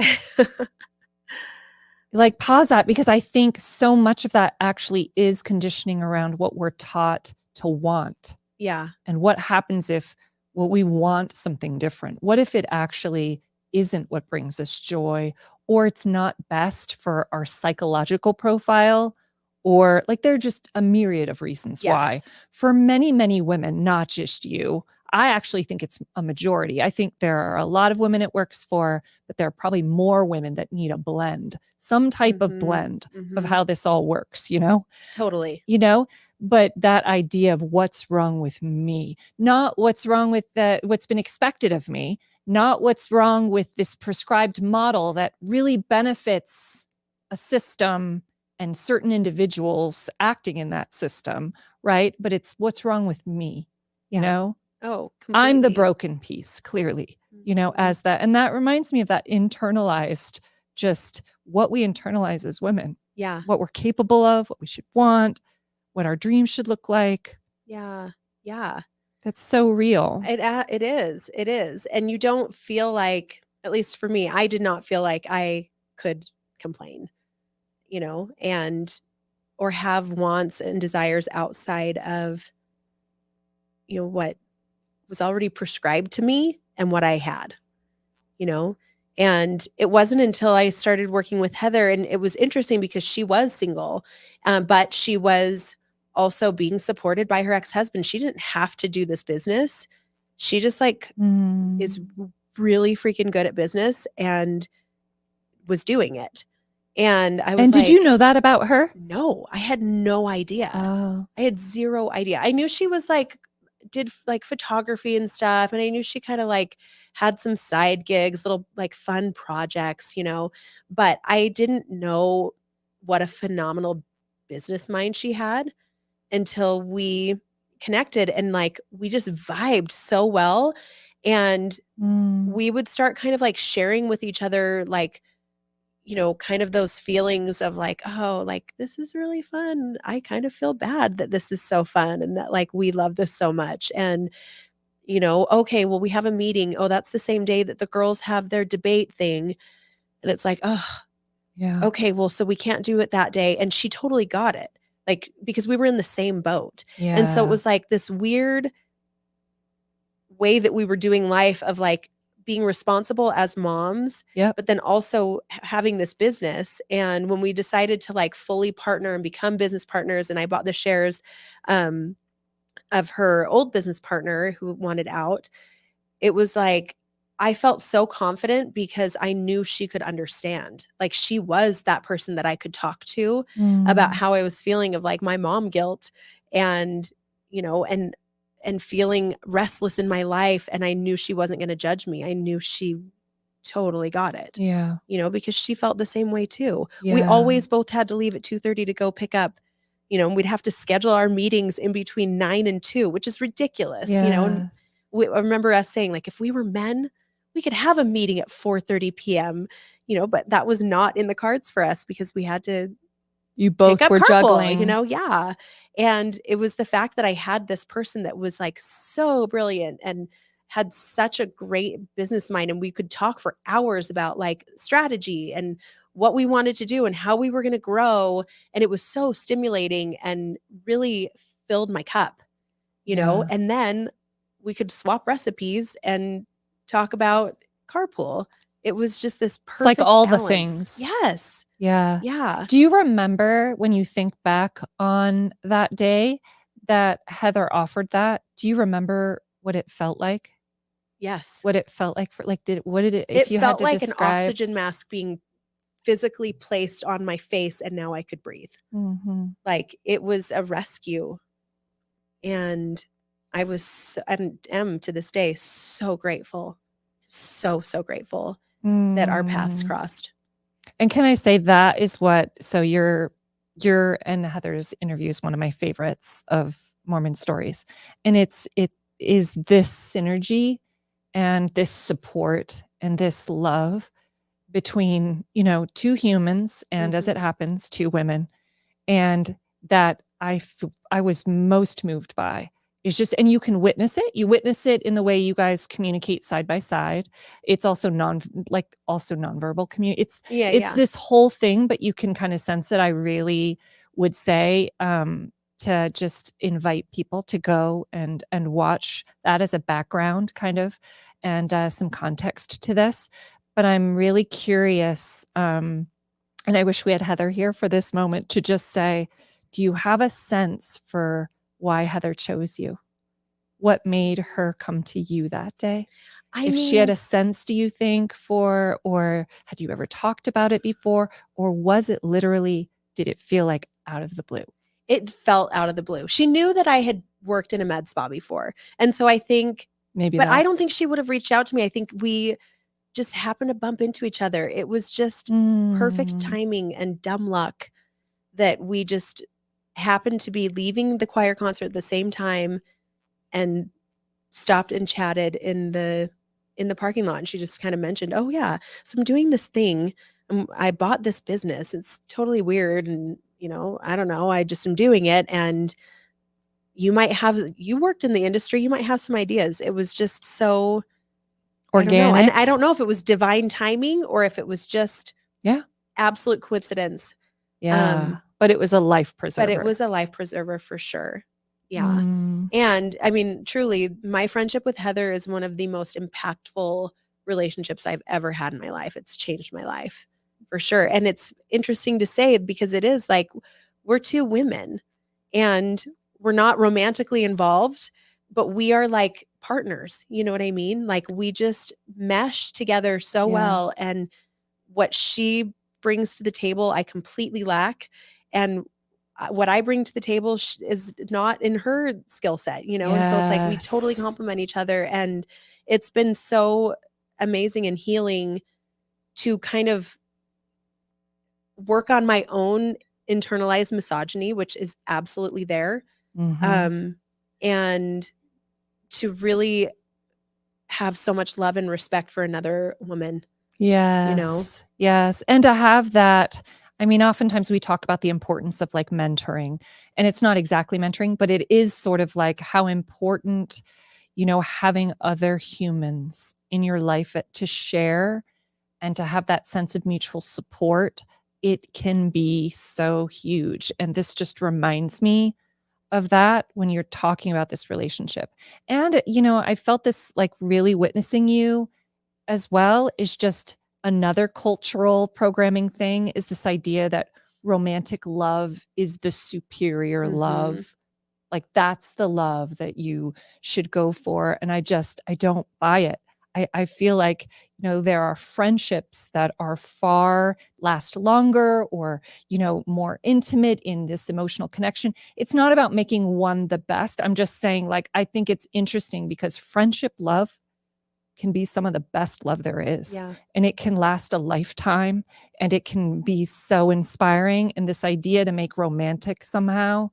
pause that, because I think so much of that actually is conditioning around what we're taught to want. yeah. And what happens if we want something different? What if it actually isn't what brings us joy, or it's not best for our psychological profile, or like there are just a myriad of reasons why. Yes. For many, many women, not just you, I actually think it's a majority. I think there are a lot of women it works for, but there are probably more women that need a blend, some type of blend of how this all works, you know? Totally. You know, but that idea of what's wrong with me, not what's wrong with what's been expected of me, not what's wrong with this prescribed model that really benefits a system and certain individuals acting in that system, right? But it's what's wrong with me, you know? Oh, I'm the completely. broken piece, clearly, you know, as that. And that reminds me of that internalized, just what we internalize as women. Yeah. What we're capable of, what we should want, what our dreams should look like. Yeah. Yeah. That's so real. It is. It is. And you don't feel like, at least for me, I did not feel like I could complain, you know, or have wants and desires outside of, you know, what was already prescribed to me and what I had, you know. And it wasn't until I started working with Heather, and it was interesting because she was single, but she was also being supported by her ex-husband. She didn't have to do this business. She just is really freaking good at business and was doing it. And I was And did you know that about her? No, I had no idea. Oh. I had zero idea. I knew she was did photography and stuff. And I knew she kind of had some side gigs, little fun projects, you know, but I didn't know what a phenomenal business mind she had until we connected, and we just vibed so well. And we would start kind of sharing with each other, you know, kind of those feelings of oh, this is really fun. I kind of feel bad that this is so fun and that we love this so much. And, you know, okay, well, we have a meeting. Oh, that's the same day that the girls have their debate thing. And it's oh, yeah. Okay, well, so we can't do it that day. And she totally got it. Because we were in the same boat. Yeah. And so it was this weird way that we were doing life of being responsible as moms, but then also having this business. And when we decided to fully partner and become business partners, and I bought the shares of her old business partner who wanted out, it was I felt so confident because I knew she could understand. She was that person that I could talk to about how I was feeling of my mom guilt, and, you know, and feeling restless in my life. And I knew she wasn't going to judge me. I knew she totally got it. Yeah. You know, because she felt the same way too. Yeah. We always both had to leave at 2:30 to go pick up, you know, and we'd have to schedule our meetings in between 9 and 2, which is ridiculous, you know. And I remember us saying if we were men, we could have a meeting at 4:30 p.m., you know, but that was not in the cards for us because we had to You both pick up were carpool, juggling, you know. Yeah. And it was the fact that I had this person that was so brilliant and had such a great business mind, and we could talk for hours about strategy and what we wanted to do and how we were going to grow. And it was so stimulating and really filled my cup, you know. And then we could swap recipes and talk about carpool. it was just this It's like perfect all the balance. things. Yes. Yeah. Yeah. Do you remember when you think back on that day that Heather offered that? Do you remember what it felt like? Yes. What it felt like for like what did it, It if you had felt to like an describe? oxygen mask being physically placed on my face, and now I could breathe. Mhm. Like, it was a rescue. And I was and am to this day so grateful. So grateful that our paths Mm. crossed. And can I say that is what, so your and Heather's interview is one of my favorites of Mormon stories. And it is this synergy and this support and this love between, two humans and, as it happens, two women. And that I was most moved by is just, and you can witness it. You witness it in the way you guys communicate side by side. It's also nonverbal community. It's Yeah. this whole thing, but you can kind of sense it. I really would say to just invite people to go and watch that as a background kind of, and some context to this. But I'm really curious. And I wish we had Heather here for this moment to just say, do you have a sense for why Heather chose you? What made her come to you that day? If she had a sense, do you think, or had you ever talked about it before? Or was it literally, did it feel like out of the blue? It felt out of the blue. She knew that I had worked in a med spa before. And so I think, Maybe but that. I don't think she would have reached out to me. I think we just happened to bump into each other. It was just perfect timing and dumb luck that we just happened to be leaving the choir concert at the same time and stopped and chatted in the parking lot. And she just kind of mentioned, oh yeah, so I'm doing this thing. I bought this business. It's totally weird. And, I don't know. I just am doing it. And you worked in the industry. You might have some ideas. It was just so organic. I don't know. And I don't know if it was divine timing or if it was just absolute coincidence. Yeah. But it was a life preserver. But it was a life preserver for sure. Yeah. And I mean, truly, my friendship with Heather is one of the most impactful relationships I've ever had in my life. It's changed my life for sure. And it's interesting to say because it is like we're two women and we're not romantically involved, but we are like partners. You know what I mean? Like we just mesh together so well. And what she brings to the table, I completely lack. And what I bring to the table is not in her skill set, And so it's like we totally complement each other. And it's been so amazing and healing to kind of work on my own internalized misogyny, which is absolutely there. And to really have so much love and respect for another woman. Yes. Yes. And to have that, I mean, oftentimes we talk about the importance of like mentoring, and it's not exactly mentoring, but it is sort of like how important, having other humans in your life to share and to have that sense of mutual support, it can be so huge. And this just reminds me of that when you're talking about this relationship. And, I felt this like really witnessing you as well is just another cultural programming thing, is this idea that romantic love is the superior love. Like that's the love that you should go for. And I don't buy it. I feel like, there are friendships that are last longer or, more intimate in this emotional connection. It's not about making one the best. I'm just saying, like, I think it's interesting because friendship love can be some of the best love there is. Yeah. And it can last a lifetime and it can be so inspiring. And this idea to make romantic somehow,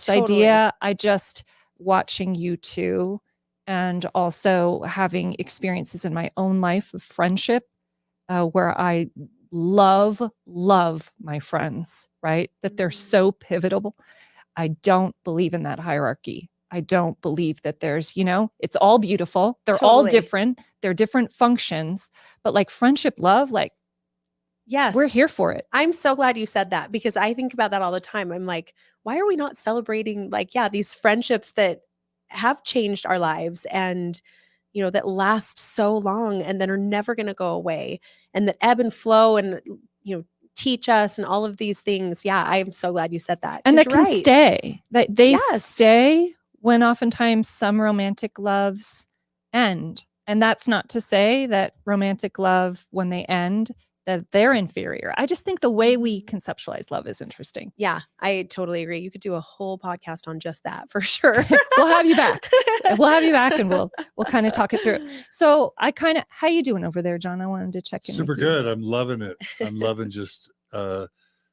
idea, I just watching you two and also having experiences in my own life of friendship where I love my friends, right? That they're so pivotal. I don't believe in that hierarchy. I don't believe that there's, it's all beautiful. They're all different. They're different functions, but like friendship, love, like, yes, we're here for it. I'm so glad you said that because I think about that all the time. I'm like, why are we not celebrating these friendships that have changed our lives and, that last so long and then are never going to go away, and that ebb and flow and, teach us and all of these things. Yeah, I'm so glad you said that. And 'Cause that you're can right. stay. That they Yes. stay when oftentimes some romantic loves end. And that's not to say that romantic love, when they end, that they're inferior. I just think the way we conceptualize love is interesting. Yeah, I totally agree. You could do a whole podcast on just that for sure. We'll have you back. We'll have you back and we'll kind of talk it through. So how you doing over there, John? I wanted to check in. Super with you. good. I'm loving it. I'm loving just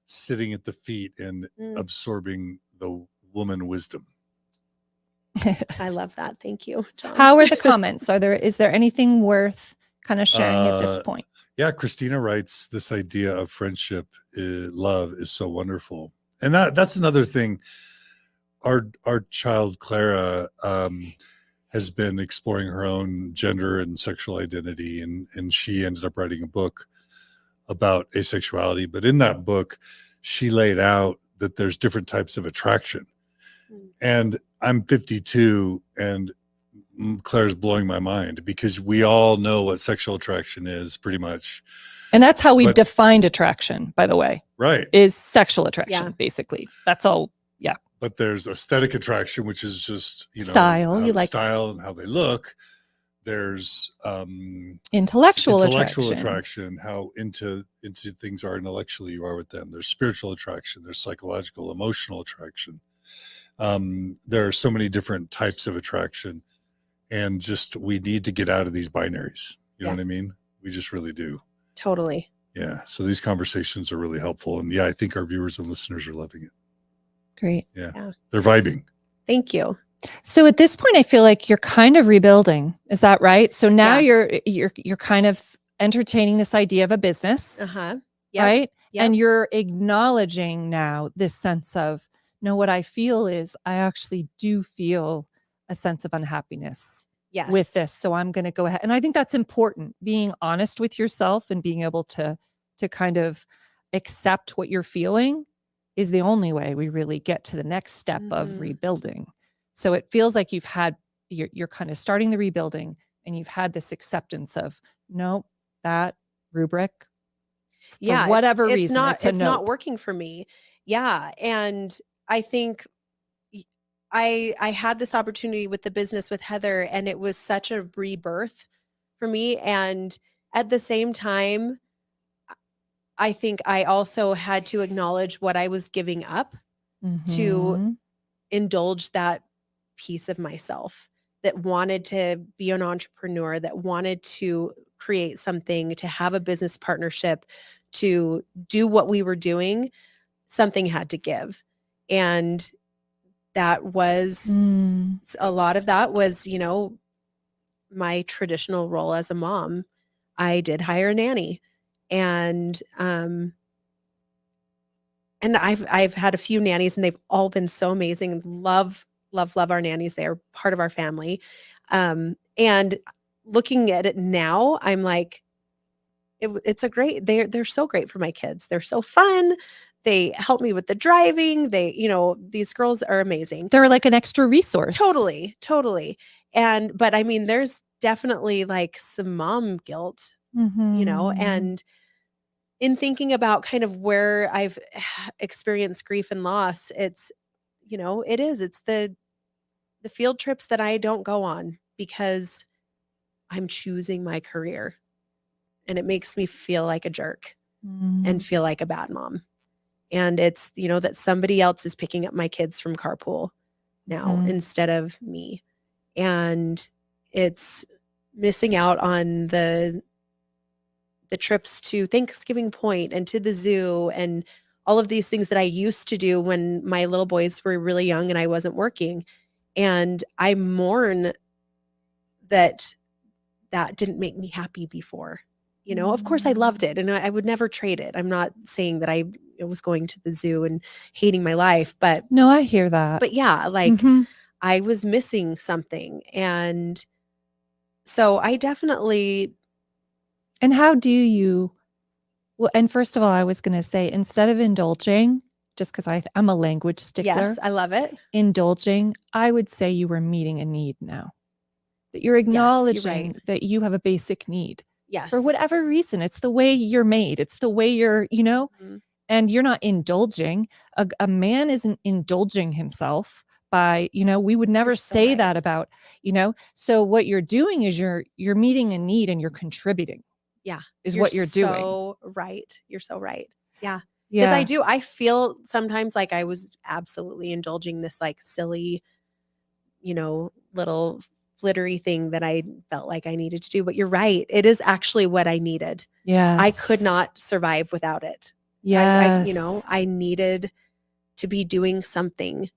sitting at the feet and absorbing the woman wisdom. I love that. Thank you, John. How are the comments? Is there anything worth kind of sharing at this point? Yeah, Christina writes, this idea of friendship, love is so wonderful. And that's another thing. Our child Clara has been exploring her own gender and sexual identity, and she ended up writing a book about asexuality. But in that book, she laid out that there's different types of attraction. And I'm 52, and Claire's blowing my mind, because we all know what sexual attraction is, pretty much. And that's how we've defined attraction, by the way. Right. Is sexual attraction, basically. That's all. Yeah. But there's aesthetic attraction, which is just, style. You like style and how they look. There's intellectual attraction, how into things are intellectually you are with them. There's spiritual attraction. There's psychological, emotional attraction. There are so many different types of attraction, and just we need to get out of these binaries. You know what I mean? We just really do. Totally. Yeah. So these conversations are really helpful, and I think our viewers and listeners are loving it. Great. Yeah. They're vibing. Thank you. So at this point, I feel like you're kind of rebuilding. Is that right? So now you're kind of entertaining this idea of a business, right? Yep. And you're acknowledging now this sense of, no, what I feel is I actually do feel a sense of unhappiness with this. So I'm going to go ahead. And I think that's important, being honest with yourself and being able to kind of accept what you're feeling is the only way we really get to the next step of rebuilding. So it feels like you're kind of starting the rebuilding, and you've had this acceptance of, no, that rubric, for whatever reason, it's not working for me. Yeah. And I think I had this opportunity with the business with Heather, and it was such a rebirth for me. And at the same time, I think I also had to acknowledge what I was giving up to indulge that piece of myself that wanted to be an entrepreneur, that wanted to create something, to have a business partnership, to do what we were doing. Something had to give. And that was a lot of that was, my traditional role as a mom. I did hire a nanny, and I've had a few nannies, and they've all been so amazing. Love our nannies. They are part of our family. And looking at it now, I'm like, they're so great for my kids. They're so fun. They help me with the driving. These girls are amazing. They're like an extra resource. Totally. But I mean, there's definitely like some mom guilt, and in thinking about kind of where I've experienced grief and loss, it's the field trips that I don't go on because I'm choosing my career, and it makes me feel like a jerk and feel like a bad mom. And it's, that somebody else is picking up my kids from carpool now instead of me. And it's missing out on the trips to Thanksgiving Point and to the zoo and all of these things that I used to do when my little boys were really young and I wasn't working. And I mourn that didn't make me happy before. Of course I loved it, and I would never trade it. I'm not saying that I was going to the zoo and hating my life, but no, I hear that. But yeah, I was missing something. And so I definitely. And how do you, well, and first of all, I was going to say, instead of indulging, just because I'm a language stickler. Yes, I love it. Indulging, I would say you were meeting a need now. that you're acknowledging right. that you have a basic need Yes. for whatever reason. It's the way you're made. It's the way you're, Mhm. and you're not indulging. A man isn't indulging himself by, we would never You're so say right. that about, so what you're doing is you're meeting a need and you're contributing. Yeah. Is what you're doing. So right. You're so right. Yeah. Because I feel sometimes like I was absolutely indulging this like silly, little flittery thing that I felt like I needed to do. But you're right. It is actually what I needed. Yes. I could not survive without it. Yes. I needed to be doing something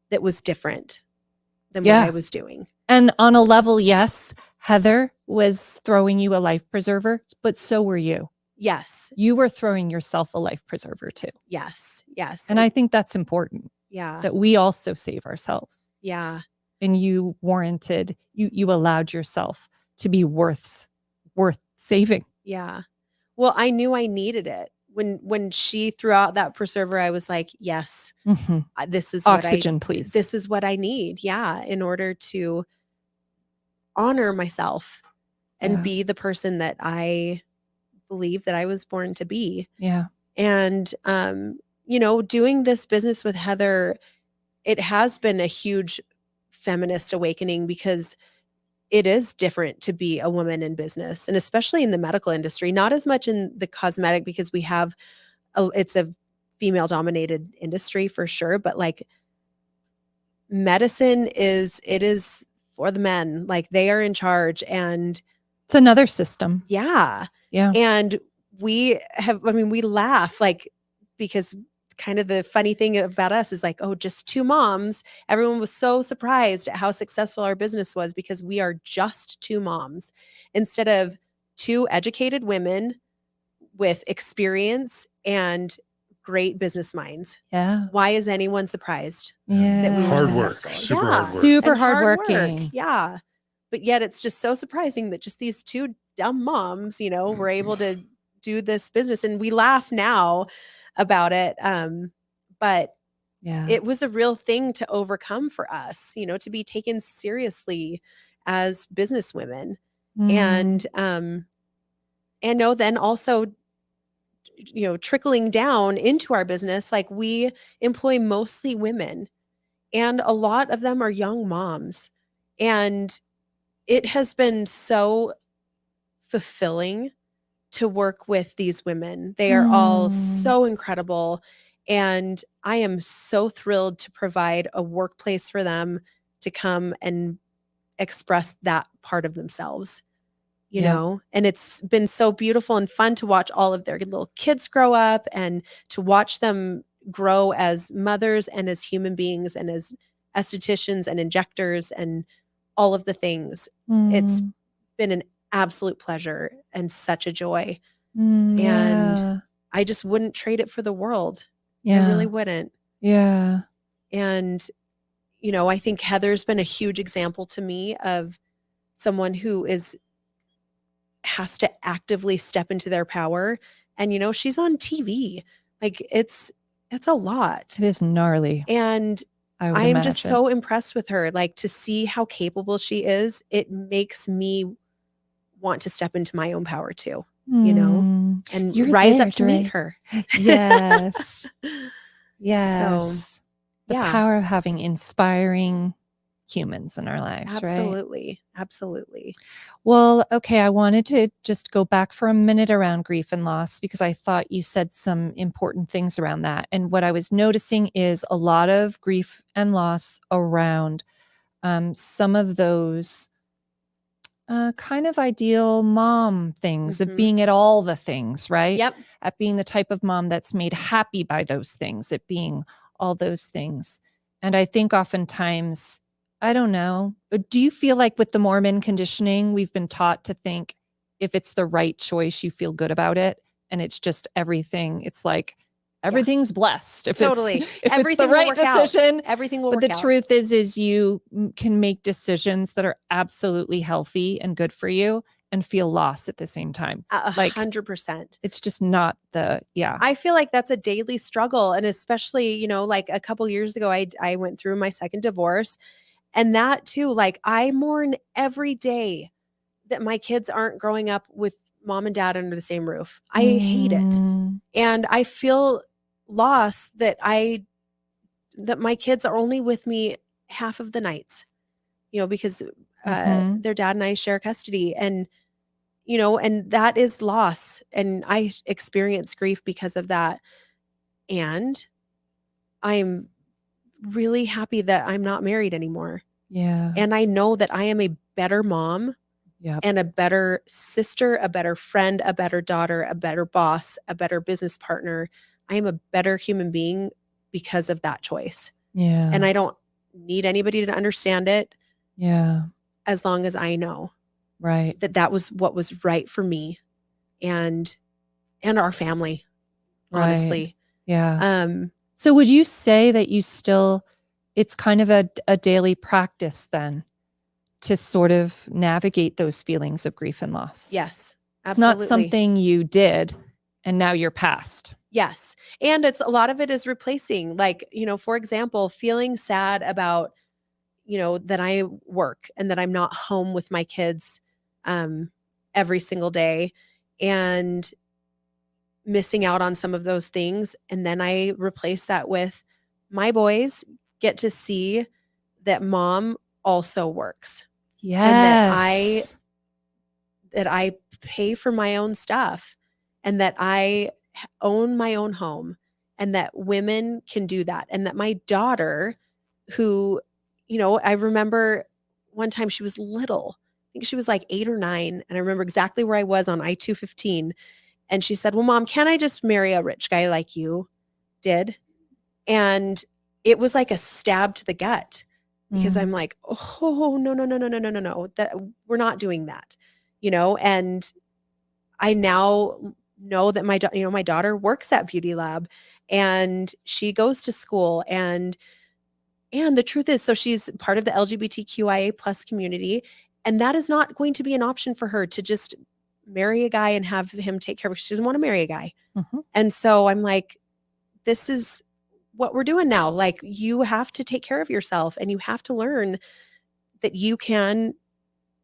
that was different than what Yeah. I was doing. And on a level, yes, Heather was throwing you a life preserver, but so were you. Yes. You were throwing yourself a life preserver too. Yes. Yes. And I think that's important, yeah. that we also save ourselves. Yeah. And you warranted, you allowed yourself to be worth saving. Yeah. Well, I knew I needed it. When she threw out that preserver, I was like, yes, this is Oxygen, please. This is what I need. Yeah. In order to honor myself and be the person that I believe that I was born to be. Yeah. And, doing this business with Heather, it has been a huge feminist awakening because it is different to be a woman in business, and especially in the medical industry, not as much in the cosmetic because we have it's a female dominated industry for sure. But like medicine it is for the men, like they are in charge, and it's another system. Yeah. Yeah. And we laugh like, because kind of the funny thing about us is like, oh, just two moms. Everyone was so surprised at how successful our business was because we are just two moms instead of two educated women with experience and great business minds. Yeah. Why is anyone surprised that we were hard work, successful? super hard work. Super And hardworking. Yeah. But yet it's just so surprising that just these two dumb moms, were able to do this business. And we laugh now about it. But it was a real thing to overcome for us, to be taken seriously as business women. And then also, trickling down into our business, like we employ mostly women and a lot of them are young moms. And it has been so fulfilling to work with these women. They are all so incredible. And I am so thrilled to provide a workplace for them to come and express that part of themselves, and it's been so beautiful and fun to watch all of their little kids grow up and to watch them grow as mothers and as human beings and as estheticians and injectors and all of the things. It's been an absolute pleasure and such a joy. And I just wouldn't trade it for the world. I really wouldn't. Yeah. And, I think Heather's been a huge example to me of someone who has to actively step into their power. And, she's on TV. Like it's a lot. It is gnarly. And I am just so impressed with her. Like to see how capable she is, it makes me want to step into my own power too, and rise up to meet her. Yes. Yes. So, the power of having inspiring humans in our lives, absolutely. right? Absolutely. Well, okay. I wanted to just go back for a minute around grief and loss because I thought you said some important things around that. And what I was noticing is a lot of grief and loss around some of those kind of ideal mom things of being at all the things, right? Yep. At being the type of mom that's made happy by those things, at being all those things. And I think oftentimes, I don't know, do you feel like with the Mormon conditioning, we've been taught to think if it's the right choice, you feel good about it. And it's just everything. It's like everything's blessed. If it's the right decision, everything will work out. But the truth is you can make decisions that are absolutely healthy and good for you and feel loss at the same time. 100%. It's just not I feel like that's a daily struggle. And especially, like a couple years ago, I went through my second divorce And that too, like I mourn every day that my kids aren't growing up with mom and dad under the same roof. I hate it. Mm. And I feel lost that my kids are only with me half of the nights, because Mhm. their dad and I share custody, and and that is loss, and I experience grief because of that. And I'm really happy that I'm not married anymore. Yeah. And I know that I am a better mom Yep. and a better sister, a better friend, a better daughter, a better boss, a better business partner. I am a better human being because of that choice. Yeah. And I don't need anybody to understand it Yeah. as long as I know Right. that was what was right for me and our family, Right. honestly. Yeah. So would you say that it's kind of a daily practice then to sort of navigate those feelings of grief and loss? Yes, It's not absolutely. something you did and now you're past. Yes. And a lot of it is replacing, like, for example, feeling sad about, that I work and that I'm not home with my kids every single day, and missing out on some of those things. And then I replace that with my boys get to see that mom also works, and that I Yes. pay for my own stuff, and that I own my own home, and that women can do that. And that my daughter, who, I remember one time she was little, I think she was like 8 or 9. And I remember exactly where I was on I-215. And she said, "Well, Mom, can't I just marry a rich guy like you did?" And it was like a stab to the gut, because I'm like, "Oh, no, no, no, no, no, no, no, no. That we're not doing that." And I now know that my daughter works at BeautyLab, and she goes to school, and the truth is, so she's part of the LGBTQIA plus community, and that is not going to be an option for her to just marry a guy and have him take care of her. She doesn't want to marry a guy. Mhm. And so I'm like, this is what we're doing now. Like, you have to take care of yourself, and you have to learn that you can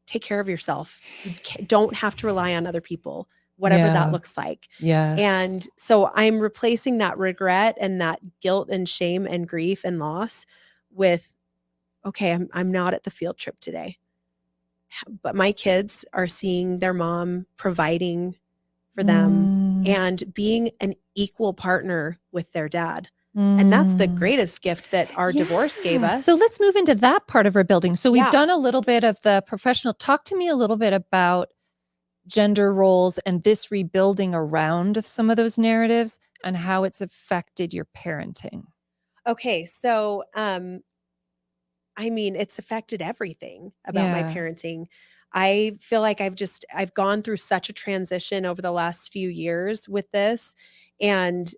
take care of yourself. You don't have to rely on other people, whatever that Yeah. looks like. Yes. And so I'm replacing that regret and that guilt and shame and grief and loss with, okay, I'm not at the field trip today, but my kids are seeing their mom providing for them and being an equal partner with their dad. And that's the greatest gift that our divorce gave us. So let's move into that part of rebuilding. So we've Yeah. done a little bit of the professional. Talk to me a little bit about gender roles and this rebuilding around some of those narratives and how it's affected your parenting. Okay, so it's affected everything about my Yeah. parenting. I feel like I've gone through such a transition over the last few years with this, and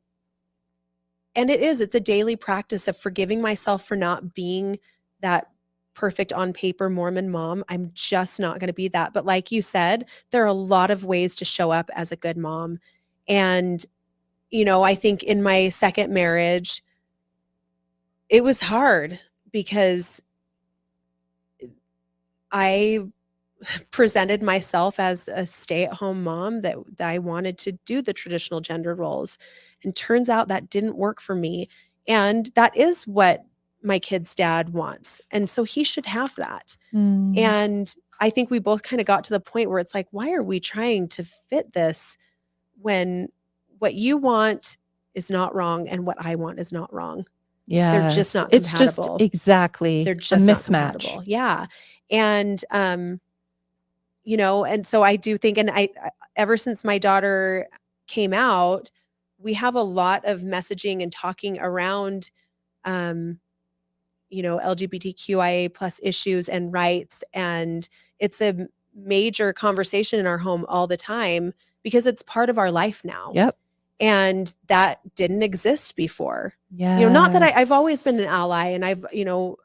it's a daily practice of forgiving myself for not being that perfect on paper Mormon mom. I'm just not going to be that. But like you said, there are a lot of ways to show up as a good mom. And I think in my second marriage, it was hard because I presented myself as a stay-at-home mom that I wanted to do the traditional gender roles. And turns out that didn't work for me. And that is what my kid's dad wants. And so he should have that. And I think we both kind of got to the point where it's like, why are we trying to fit this when what you want is not wrong and what I want is not wrong? Yeah. They're just not It's just compatible. exactly They're a just not mismatch. compatible. Yeah. And and so I do think, and I ever since my daughter came out, we have a lot of messaging and talking around LGBTQIA plus issues and rights, and it's a major conversation in our home all the time because it's part of our life now. Yep. And that didn't exist before. Yeah. Not that I've always been an ally, and I've,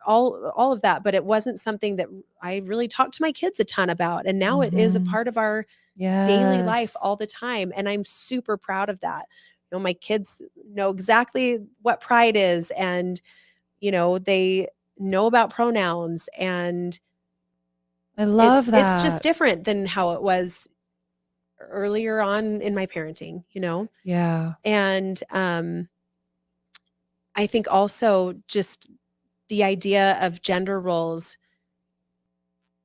all of that, but it wasn't something that I really talked to my kids a ton about. And now it is a part of our daily life all the time. And I'm super proud of that. My kids know exactly what pride is. And, they know about pronouns, and I love that. it's just different than how it was earlier on in my parenting, you know? Yeah. And I think also just the idea of gender roles,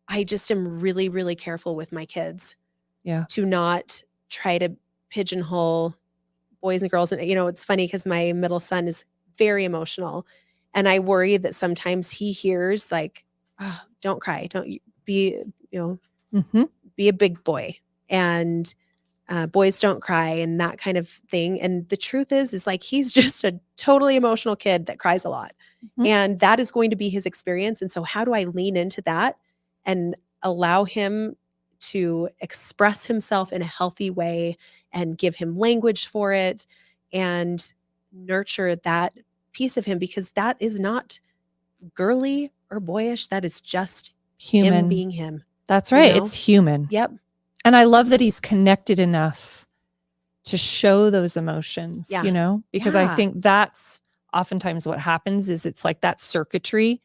I just am really, really careful with my kids. Yeah. To not try to pigeonhole boys and girls. And, you know, it's funny because my middle son is very emotional. And I worry that sometimes he hears like, oh, don't cry. Don't be, you know, hmm be a big boy. And boys don't cry and that kind of thing. And the truth is like, he's just a totally emotional kid that cries a lot. Mhm. And that is going to be his experience. And so how do I lean into that and allow him to express himself in a healthy way and give him language for it and nurture that piece of him, because that is not girly or boyish. That is just him Human. being him. That's you right. know? It's human. Yep. And I love that he's connected enough to show those emotions, Yeah. you know, because I Yeah. think that's oftentimes what happens is it's like that circuitry,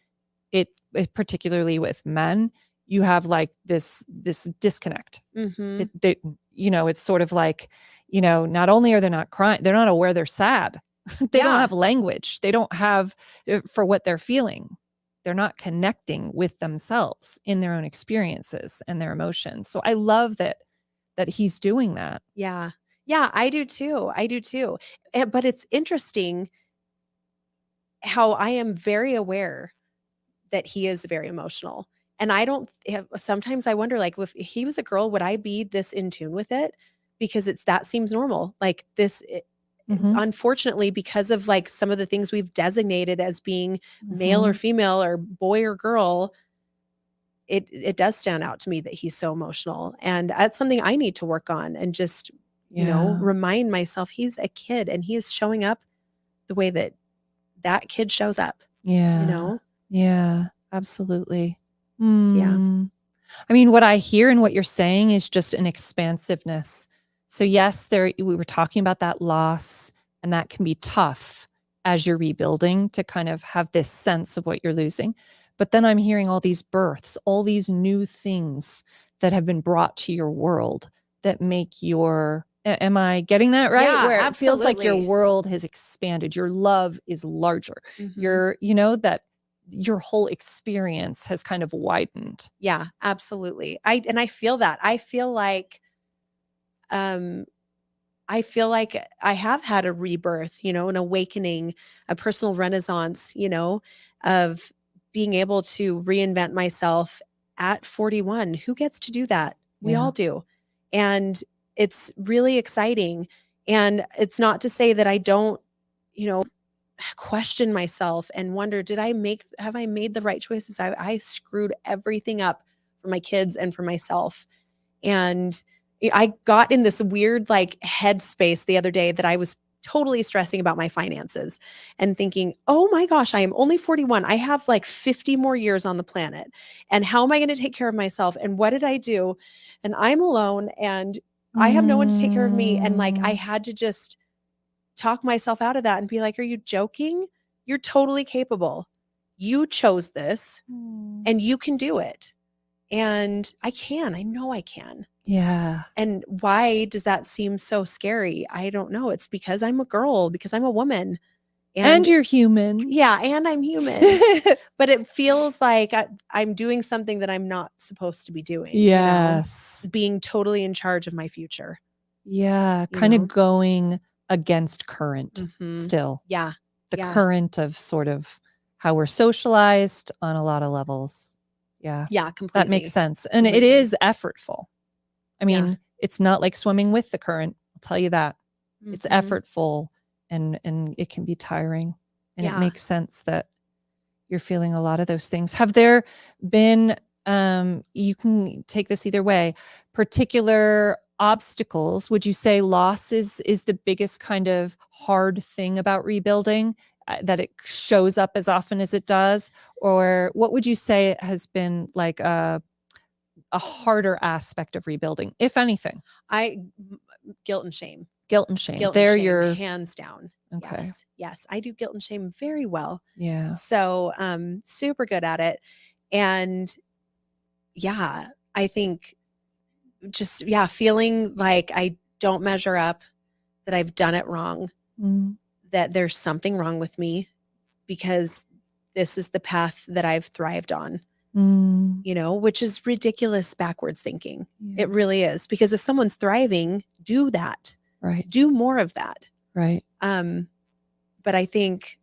it particularly with men, you have like this disconnect. Mhm. You know, it's sort of like, you know, not only are they not crying, they're not aware they're sad. They don't Yeah. have language. They don't have for what they're feeling. They're not connecting with themselves in their own experiences and their emotions. So I love that he's doing that. Yeah. Yeah, I do too. I do too. But it's interesting how I am very aware that he is very emotional. And I don't sometimes I wonder like if he was a girl, would I be this in tune with it? Because that seems normal. Like this Mhm. unfortunately, because of like some of the things we've designated as being male or Mhm. female or boy or girl, it does stand out to me that he's so emotional. And that's something I need to work on and just, you know, Yeah. remind myself he's a kid and he is showing up the way that that kid shows up, Yeah. you know? Yeah. Absolutely. Yeah. I mean, what I hear in what you're saying is just an expansiveness. So yes, we were talking about that loss, and that can be tough as you're rebuilding to kind of have this sense of what you're losing. But then I'm hearing all these births, all these new things that have been brought to your world that make am I getting that right? Yeah, Where it feels like your absolutely. world has expanded, your love is larger. Mhm. You know, that your whole experience has kind of widened. Yeah, absolutely. I feel that. Um I feel like I have had a rebirth, you know, an awakening, a personal renaissance, you know, of being able to reinvent myself at 41. Who gets to do that? We Yeah. all do. And it's really exciting. And it's not to say that I don't, you know, question myself and wonder, have I made the right choices? I screwed everything up for my kids and for myself. And I got in this weird like headspace the other day that I was totally stressing about my finances and thinking, oh my gosh, I am only 41. I have like 50 more years on the planet. And how am I going to take care of myself? And what did I do? And I'm alone and I have no one to take care of me. And like I had to just talk myself out of that and be like, are you joking? You're totally capable. You chose this and you can do it. And I know I can. Yeah. And why does that seem so scary? I don't know. It's because I'm a girl, because I'm a woman. And you're human. Yeah, and I'm human. But it feels like I'm doing something that I'm not supposed to be doing. Yes. You know? Being totally in charge of my future. Yeah. You Kind know? of going against current Mhm. still. Yeah. The Yeah. current of sort of how we're socialized on a lot of levels. Yeah. Yeah, completely. That makes sense. And it Completely. is effortful. I Yeah. mean, it's not like swimming with the current. I'll tell you that. It's Mhm. effortful and it can be tiring. And it Yeah. makes sense that you're feeling a lot of those things. Have there been, you can take this either way, particular obstacles? Would you say loss is the biggest kind of hard thing about rebuilding, that it shows up as often as it does? Or what would you say has been like a harder aspect of rebuilding, if anything? Guilt and shame. Guilt and shame. Guilt and There shame, you're hands down. Okay. Yes. I do guilt and shame very well. Yeah. So, super good at it. And yeah, I think just, feeling like I don't measure up, that I've done it wrong, Mm. that there's something wrong with me because this is the path that I've thrived on, Mm. which is ridiculous backwards thinking. Yeah. It really is. Because if someone's thriving, do that. Right. Do more of that. Right. But I think,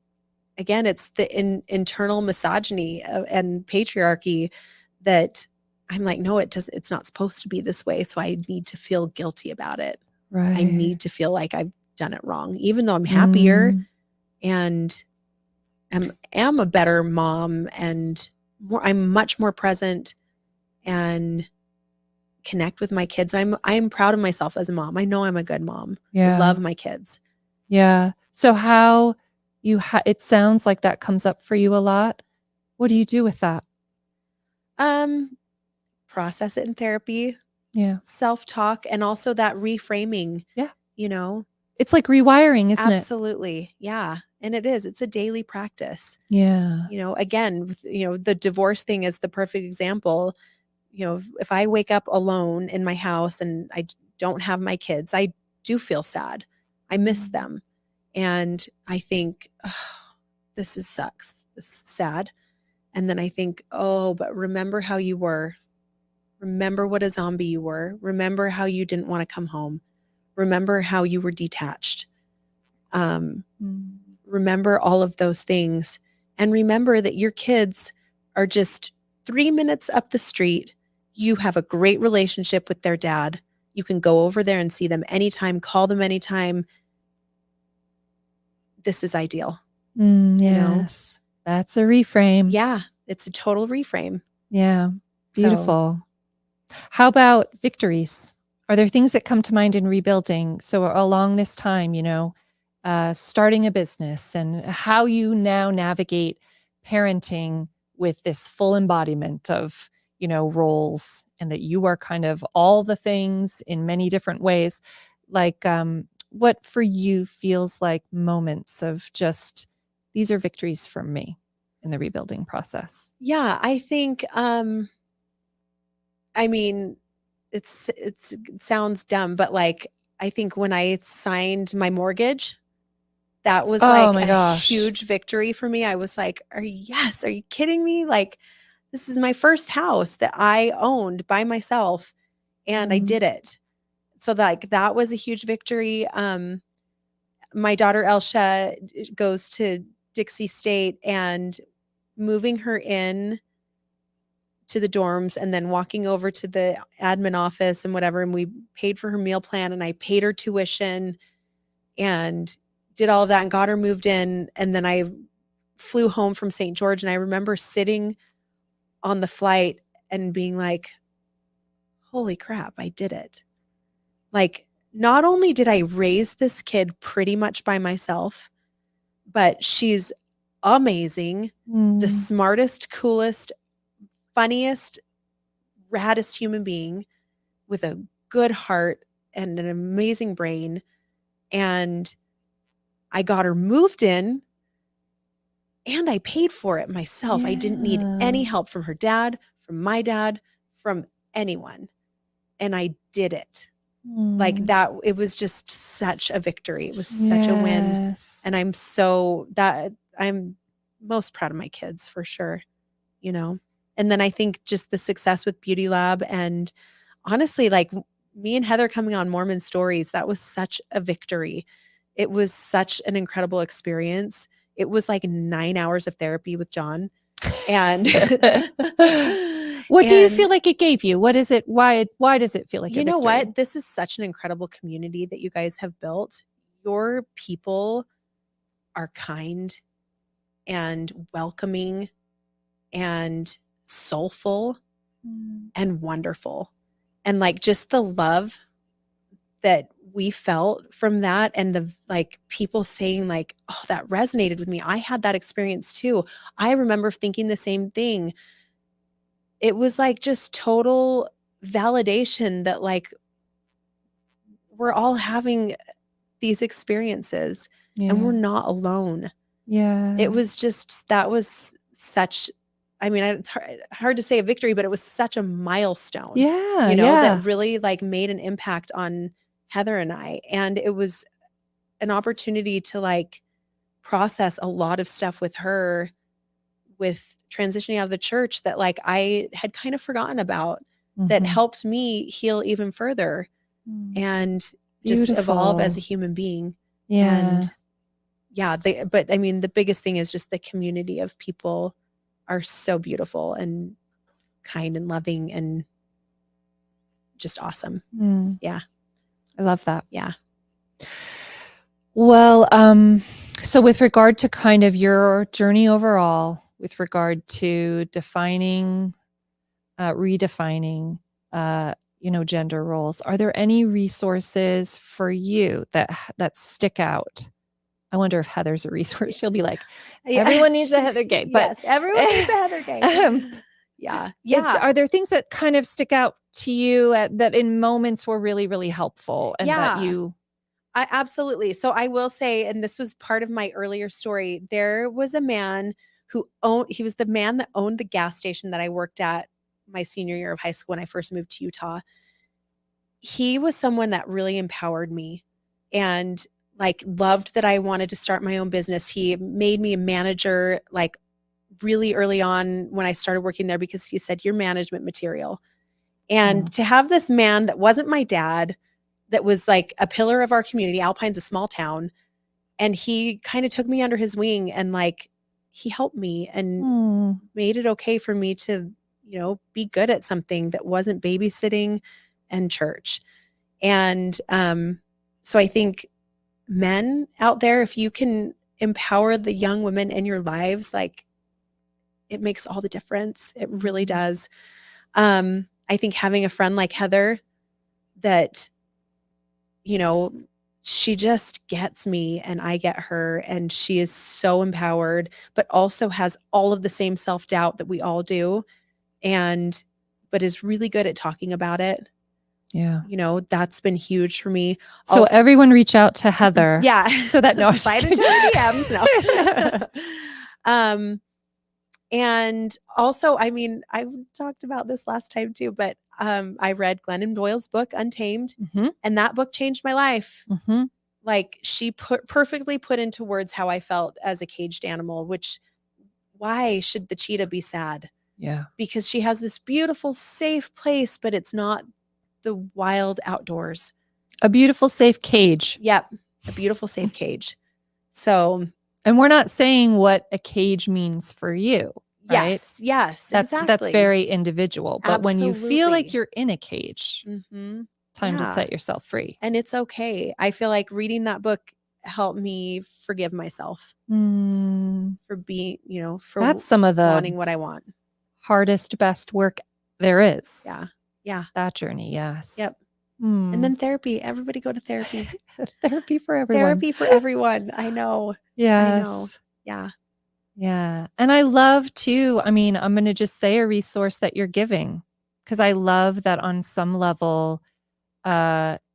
again, it's the internal misogyny and patriarchy that I'm like, no, it's not supposed to be this way. So I need to feel guilty about it. Right. I need to feel like I've done it wrong, even though I'm happier and am a better mom and I'm much more present and connect with my kids. I'm proud of myself as a mom. I know I'm a good mom. Yeah. I love my kids. Yeah. So how it sounds like that comes up for you a lot. What do you do with that? Process it in therapy. Yeah. Self-talk, and also that reframing. Yeah. It's like rewiring, isn't it? Absolutely. Yeah. And it is. It's a daily practice. Yeah. Again, the divorce thing is the perfect example. If I wake up alone in my house and I don't have my kids, I do feel sad. I miss them. And I think, oh, this sucks. This is sad. And then I think, oh, but remember how you were. Remember what a zombie you were. Remember how you didn't want to come home. Remember how you were detached. Remember all of those things. And remember that your kids are just 3 minutes up the street. You have a great relationship with their dad. You can go over there and see them anytime, call them anytime. This is ideal. Yes. That's a reframe. Yeah. It's a total reframe. Yeah. Beautiful. How about victories? Are there things that come to mind in rebuilding? So along this time, starting a business and how you now navigate parenting with this full embodiment of, roles, and that you are kind of all the things in many different ways. Like, what for you feels like moments of just, these are victories for me in the rebuilding process? Yeah, I think, it sounds dumb, but like, I think when I signed my mortgage, that was like my a gosh. huge victory for me. I was like, are you kidding me? Like, this is my first house that I owned by myself, and I did it. So that was a huge victory. My daughter Elsha goes to Dixie State, and moving her in to the dorms and then walking over to the admin office and whatever. And we paid for her meal plan, and I paid her tuition and did all of that and got her moved in. And then I flew home from St. George, and I remember sitting on the flight and being like, holy crap, I did it. Like, not only did I raise this kid pretty much by myself, but she's amazing, the smartest, coolest, funniest, raddest human being with a good heart and an amazing brain. And I got her moved in, and I paid for it myself. I didn't need any help from her dad, from my dad, from anyone. And I did it. Like that, it was just such a victory. It was such a win. And I'm most proud of my kids for sure, And then I think just the success with BeautyLab, and honestly, like me and Heather coming on Mormon Stories, that was such a victory. It was such an incredible experience. It was like 9 hours of therapy with John. And what do you feel like it gave you? What is it? Why does it feel like you know what? This is such an incredible community that you guys have built. Your people are kind and welcoming and soulful and wonderful. And like just the love that we felt from that, and the like people saying like, oh, that resonated with me. I had that experience too. I remember thinking the same thing. It was like just total validation that like we're all having these experiences, and we're not alone. Yeah. It was just, that was such, I mean, it's hard to say a victory, but it was such a milestone, Yeah. you know, yeah. that really like made an impact on Heather and I. And it was an opportunity to like process a lot of stuff with her, with transitioning out of the church that like I had kind of forgotten about, that Mhm. helped me heal even further Mm. and just evolve as a Beautiful. human being. Yeah. And yeah, but I mean, the biggest thing is just the community of people are so beautiful and kind and loving and just awesome. Mm. Yeah. I love that. Yeah. Well, so with regard to kind of your journey overall, with regard to defining, redefining, gender roles, are there any resources for you that stick out? I wonder if Heather's a resource. She'll be like, everyone needs a Heather Gay, but yes, everyone needs a Heather Gay. Yeah. Are there things that kind of stick out to you that in moments were really, really helpful and that you? Absolutely. So I will say, and this was part of my earlier story, there was a man he was the man that owned the gas station that I worked at my senior year of high school when I first moved to Utah. He was someone that really empowered me and like loved that I wanted to start my own business. He made me a manager like really early on when I started working there because he said, "You're management material." And to have this man that wasn't my dad, that was like a pillar of our community. Alpine's a small town. And he kind of took me under his wing and like, he helped me and made it okay for me to, be good at something that wasn't babysitting and church. And so I think men out there, if you can empower the young women in your lives, like it makes all the difference. It really does. I think having a friend like Heather that, she just gets me and I get her, and she is so empowered, but also has all of the same self-doubt that we all do, but is really good at talking about it. Yeah. That's been huge for me. So Also, everyone reach out to Heather. yeah. So that no, slide into her DMs. No. And also, I mean, I've talked about this last time too, but I read Glennon Doyle's book, Untamed, and that book changed my life. Like she perfectly put into words how I felt as a caged animal, why should the cheetah be sad? Yeah. Because she has this beautiful, safe place, but it's not the wild outdoors. A beautiful, safe cage. Yep. A beautiful, safe cage. So. And we're not saying what a cage means for you. Right? Yes, exactly. That's very individual. But when you feel like Absolutely. you're in a cage, time to set yourself free. And it's okay. I feel like reading that book helped me forgive myself for being, for that's some of the wanting what I want. Hardest, best work there is. Yeah. That journey. Yes. Yep. And then therapy. Everybody go to therapy. Therapy for everyone. Therapy for everyone. I know. Yes. I know. Yeah. Yeah. And I love too, I mean, I'm going to just say a resource that you're giving, because I love that on some level,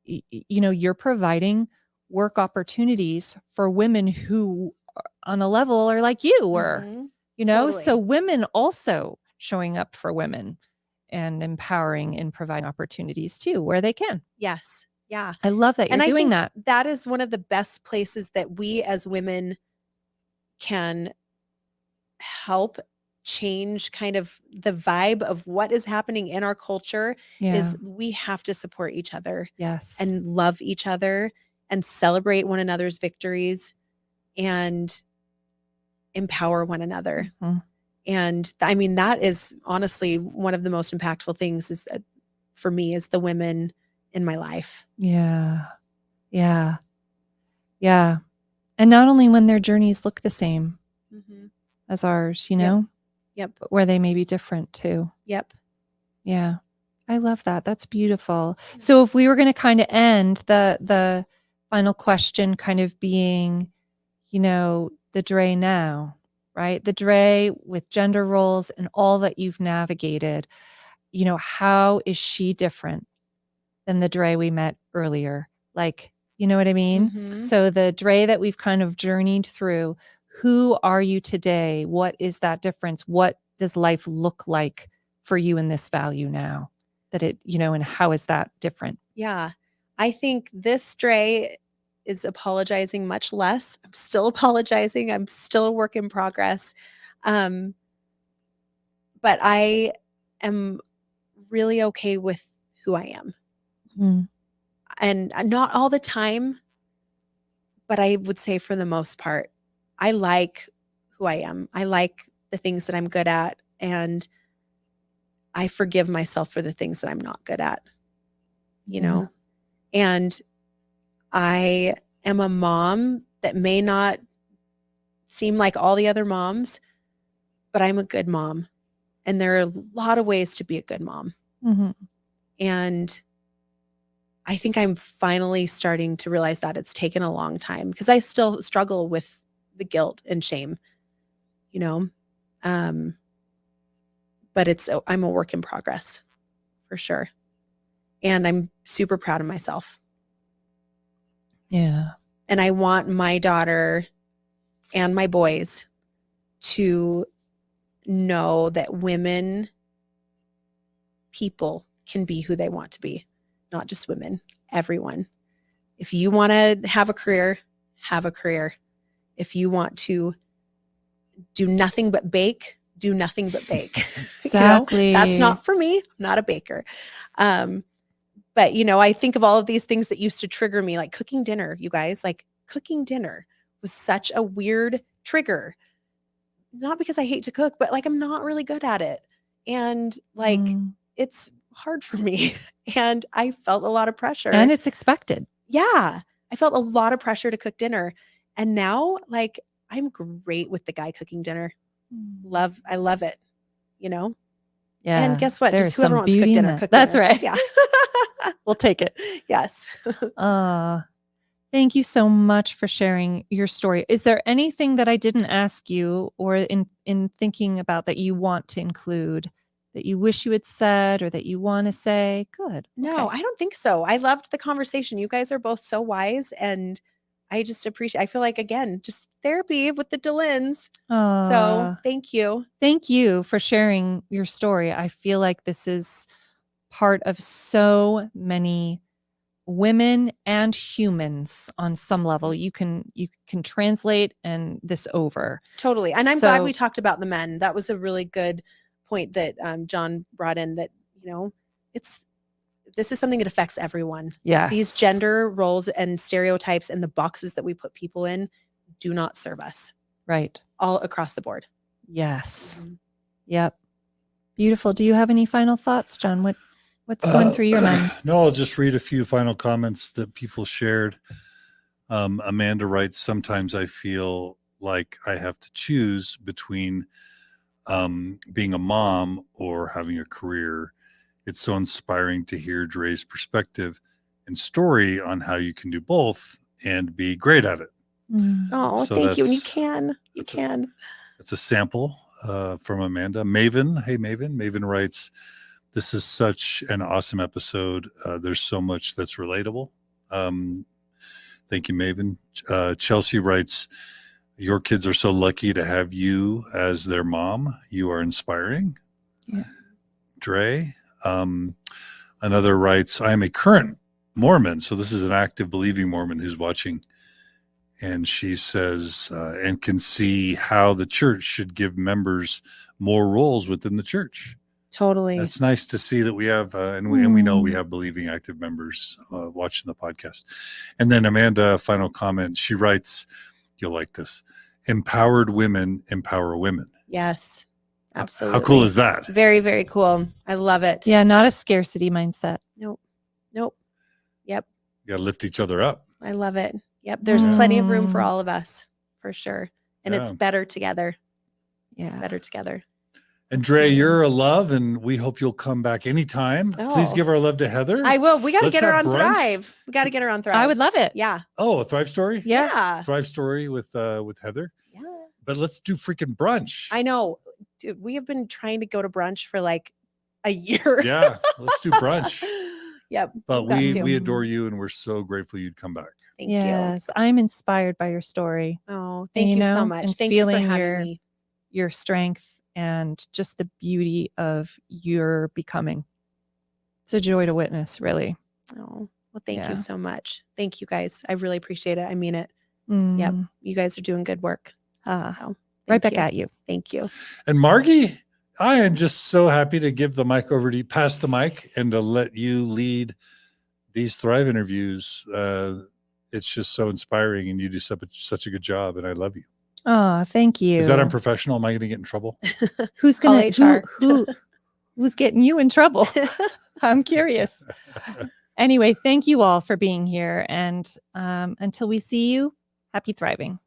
you're providing work opportunities for women who on a level are like you were, Totally. so women also showing up for women and empowering and providing opportunities too, where they can. Yes. Yeah. I love that you're doing that. That is one of the best places that we as women can help change kind of the vibe of what is happening in our culture. Is we have to support each other. Yes. And love each other and celebrate one another's victories and empower one another. And I mean, that is honestly one of the most impactful things for me is the women in my life. Yeah. Yeah. Yeah. And not only when their journeys look the same as ours, Yep. But where they may be different too. Yep. Yeah. I love that. That's beautiful. So if we were going to kind of end the final question kind of being, the Dre now, right? The Dre with gender roles and all that you've navigated, how is she different than the Dre we met earlier? Like You know what I mean? Mhm. So the Dre that we've kind of journeyed through, who are you today? What is that difference? What does life look like for you in this value now? That it, and how is that different? Yeah. I think this Dre is apologizing much less. I'm still apologizing. I'm still a work in progress. Um, but I am really okay with who I am. Mm. And not all the time, but I would say for the most part, I like who I am. I like the things that I'm good at, and I forgive myself for the things that I'm not good at, you Yeah. know? And I am a mom that may not seem like all the other moms, but I'm a good mom. And there are a lot of ways to be a good mom. Mhm. And I think I'm finally starting to realize that. It's taken a long time because I still struggle with the guilt and shame, you know? But I'm a work in progress for sure. And I'm super proud of myself. Yeah. And I want my daughter and my boys to know that people can be who they want to be, not just women, everyone. If you want to have a career, have a career. If you want to do nothing but bake, do nothing but bake. Exactly. That's not for me. I'm not a baker. But I think of all of these things that used to trigger me, like cooking dinner, you guys. Like cooking dinner was such a weird trigger. Not because I hate to cook, but like I'm not really good at it. And like it's hard for me. And I felt a lot of pressure. And it's expected. Yeah. I felt a lot of pressure to cook dinner. And now like I'm great with the guy cooking dinner. I love it, Yeah. And guess what? There's Just whoever some wants to cook beauty in dinner, that. cook That's dinner. right. Yeah. We'll take it. Yes. Thank you so much for sharing your story. Is there anything that I didn't ask you or in thinking about that you want to include that you wish you had said or that you want to say? Good. No, Okay. I don't think so. I loved the conversation. You guys are both so wise, and I just appreciate, I feel like, again, just therapy with the Dylans. So thank you. Thank you for sharing your story. I feel like this is part of so many women and humans on some level. You can translate and this over. Totally. And I'm glad we talked about the men. That was a really good point that John brought in, that, this is something that affects everyone. Yes. These gender roles and stereotypes and the boxes that we put people in do not serve us. Right. All across the board. Yes. Mm-hmm. Yep. Beautiful. Do you have any final thoughts, John? What's going through your mind? No, I'll just read a few final comments that people shared. Amanda writes, sometimes I feel like I have to choose between being a mom or having a career. It's so inspiring to hear Dre's perspective and story on how you can do both and be great at it. Oh, so thank you. And you can. It's a sample from Amanda. Maven, hey Maven. Maven writes, this is such an awesome episode. There's so much that's relatable. Thank you, Maven. Chelsea writes, your kids are so lucky to have you as their mom. You are inspiring. Yeah. Dre. Another writes, I am a current Mormon. So this is an active believing Mormon who's watching. And she says, and can see how the church should give members more roles within the church. Totally. That's nice to see that we have, and we know we have believing active members watching the podcast. And then Amanda, final comment, she writes, you'll like this, empowered women empower women. Yes, absolutely. How cool is that? Very, very cool. I love it. Yeah, not a scarcity mindset. Nope. Yep. You got to lift each other up. I love it. Yep. There's plenty of room for all of us, for sure. And it's better together. Yeah. Better together. And Dre, you're a love, and we hope you'll come back anytime. Oh. Please give our love to Heather. I will. We got to get her on brunch. Thrive. We got to get her on Thrive. I would love it. Yeah. Oh, a Thrive story? Yeah. Thrive story with Heather. Yeah. But let's do freaking brunch. I know. Dude, we have been trying to go to brunch for like a year. Yeah. Let's do brunch. Yep. But you've got to. we adore you, and we're so grateful you'd come back. Thank you. Yes, I'm inspired by your story. Oh, And, thank you so know, much. and Thank you for feeling having me. your strength and just the beauty of your becoming. It's a joy to witness, really. Oh, well, thank Yeah. you so much. Thank you guys. I really appreciate it. I mean it. Yep. Mm. You guys are doing good work. Ah, So right thank back you. at you. Thank you. And Margi, I am just so happy to give the mic over to you, pass the mic, and to let you lead these Thrive interviews. It's just so inspiring, and you do such a good job, and I love you. Oh, thank you. Is that unprofessional? Am I going to get in trouble? Who's Call gonna HR. who's getting you in trouble? I'm curious. Anyway, thank you all for being here, and until we see you, happy thriving.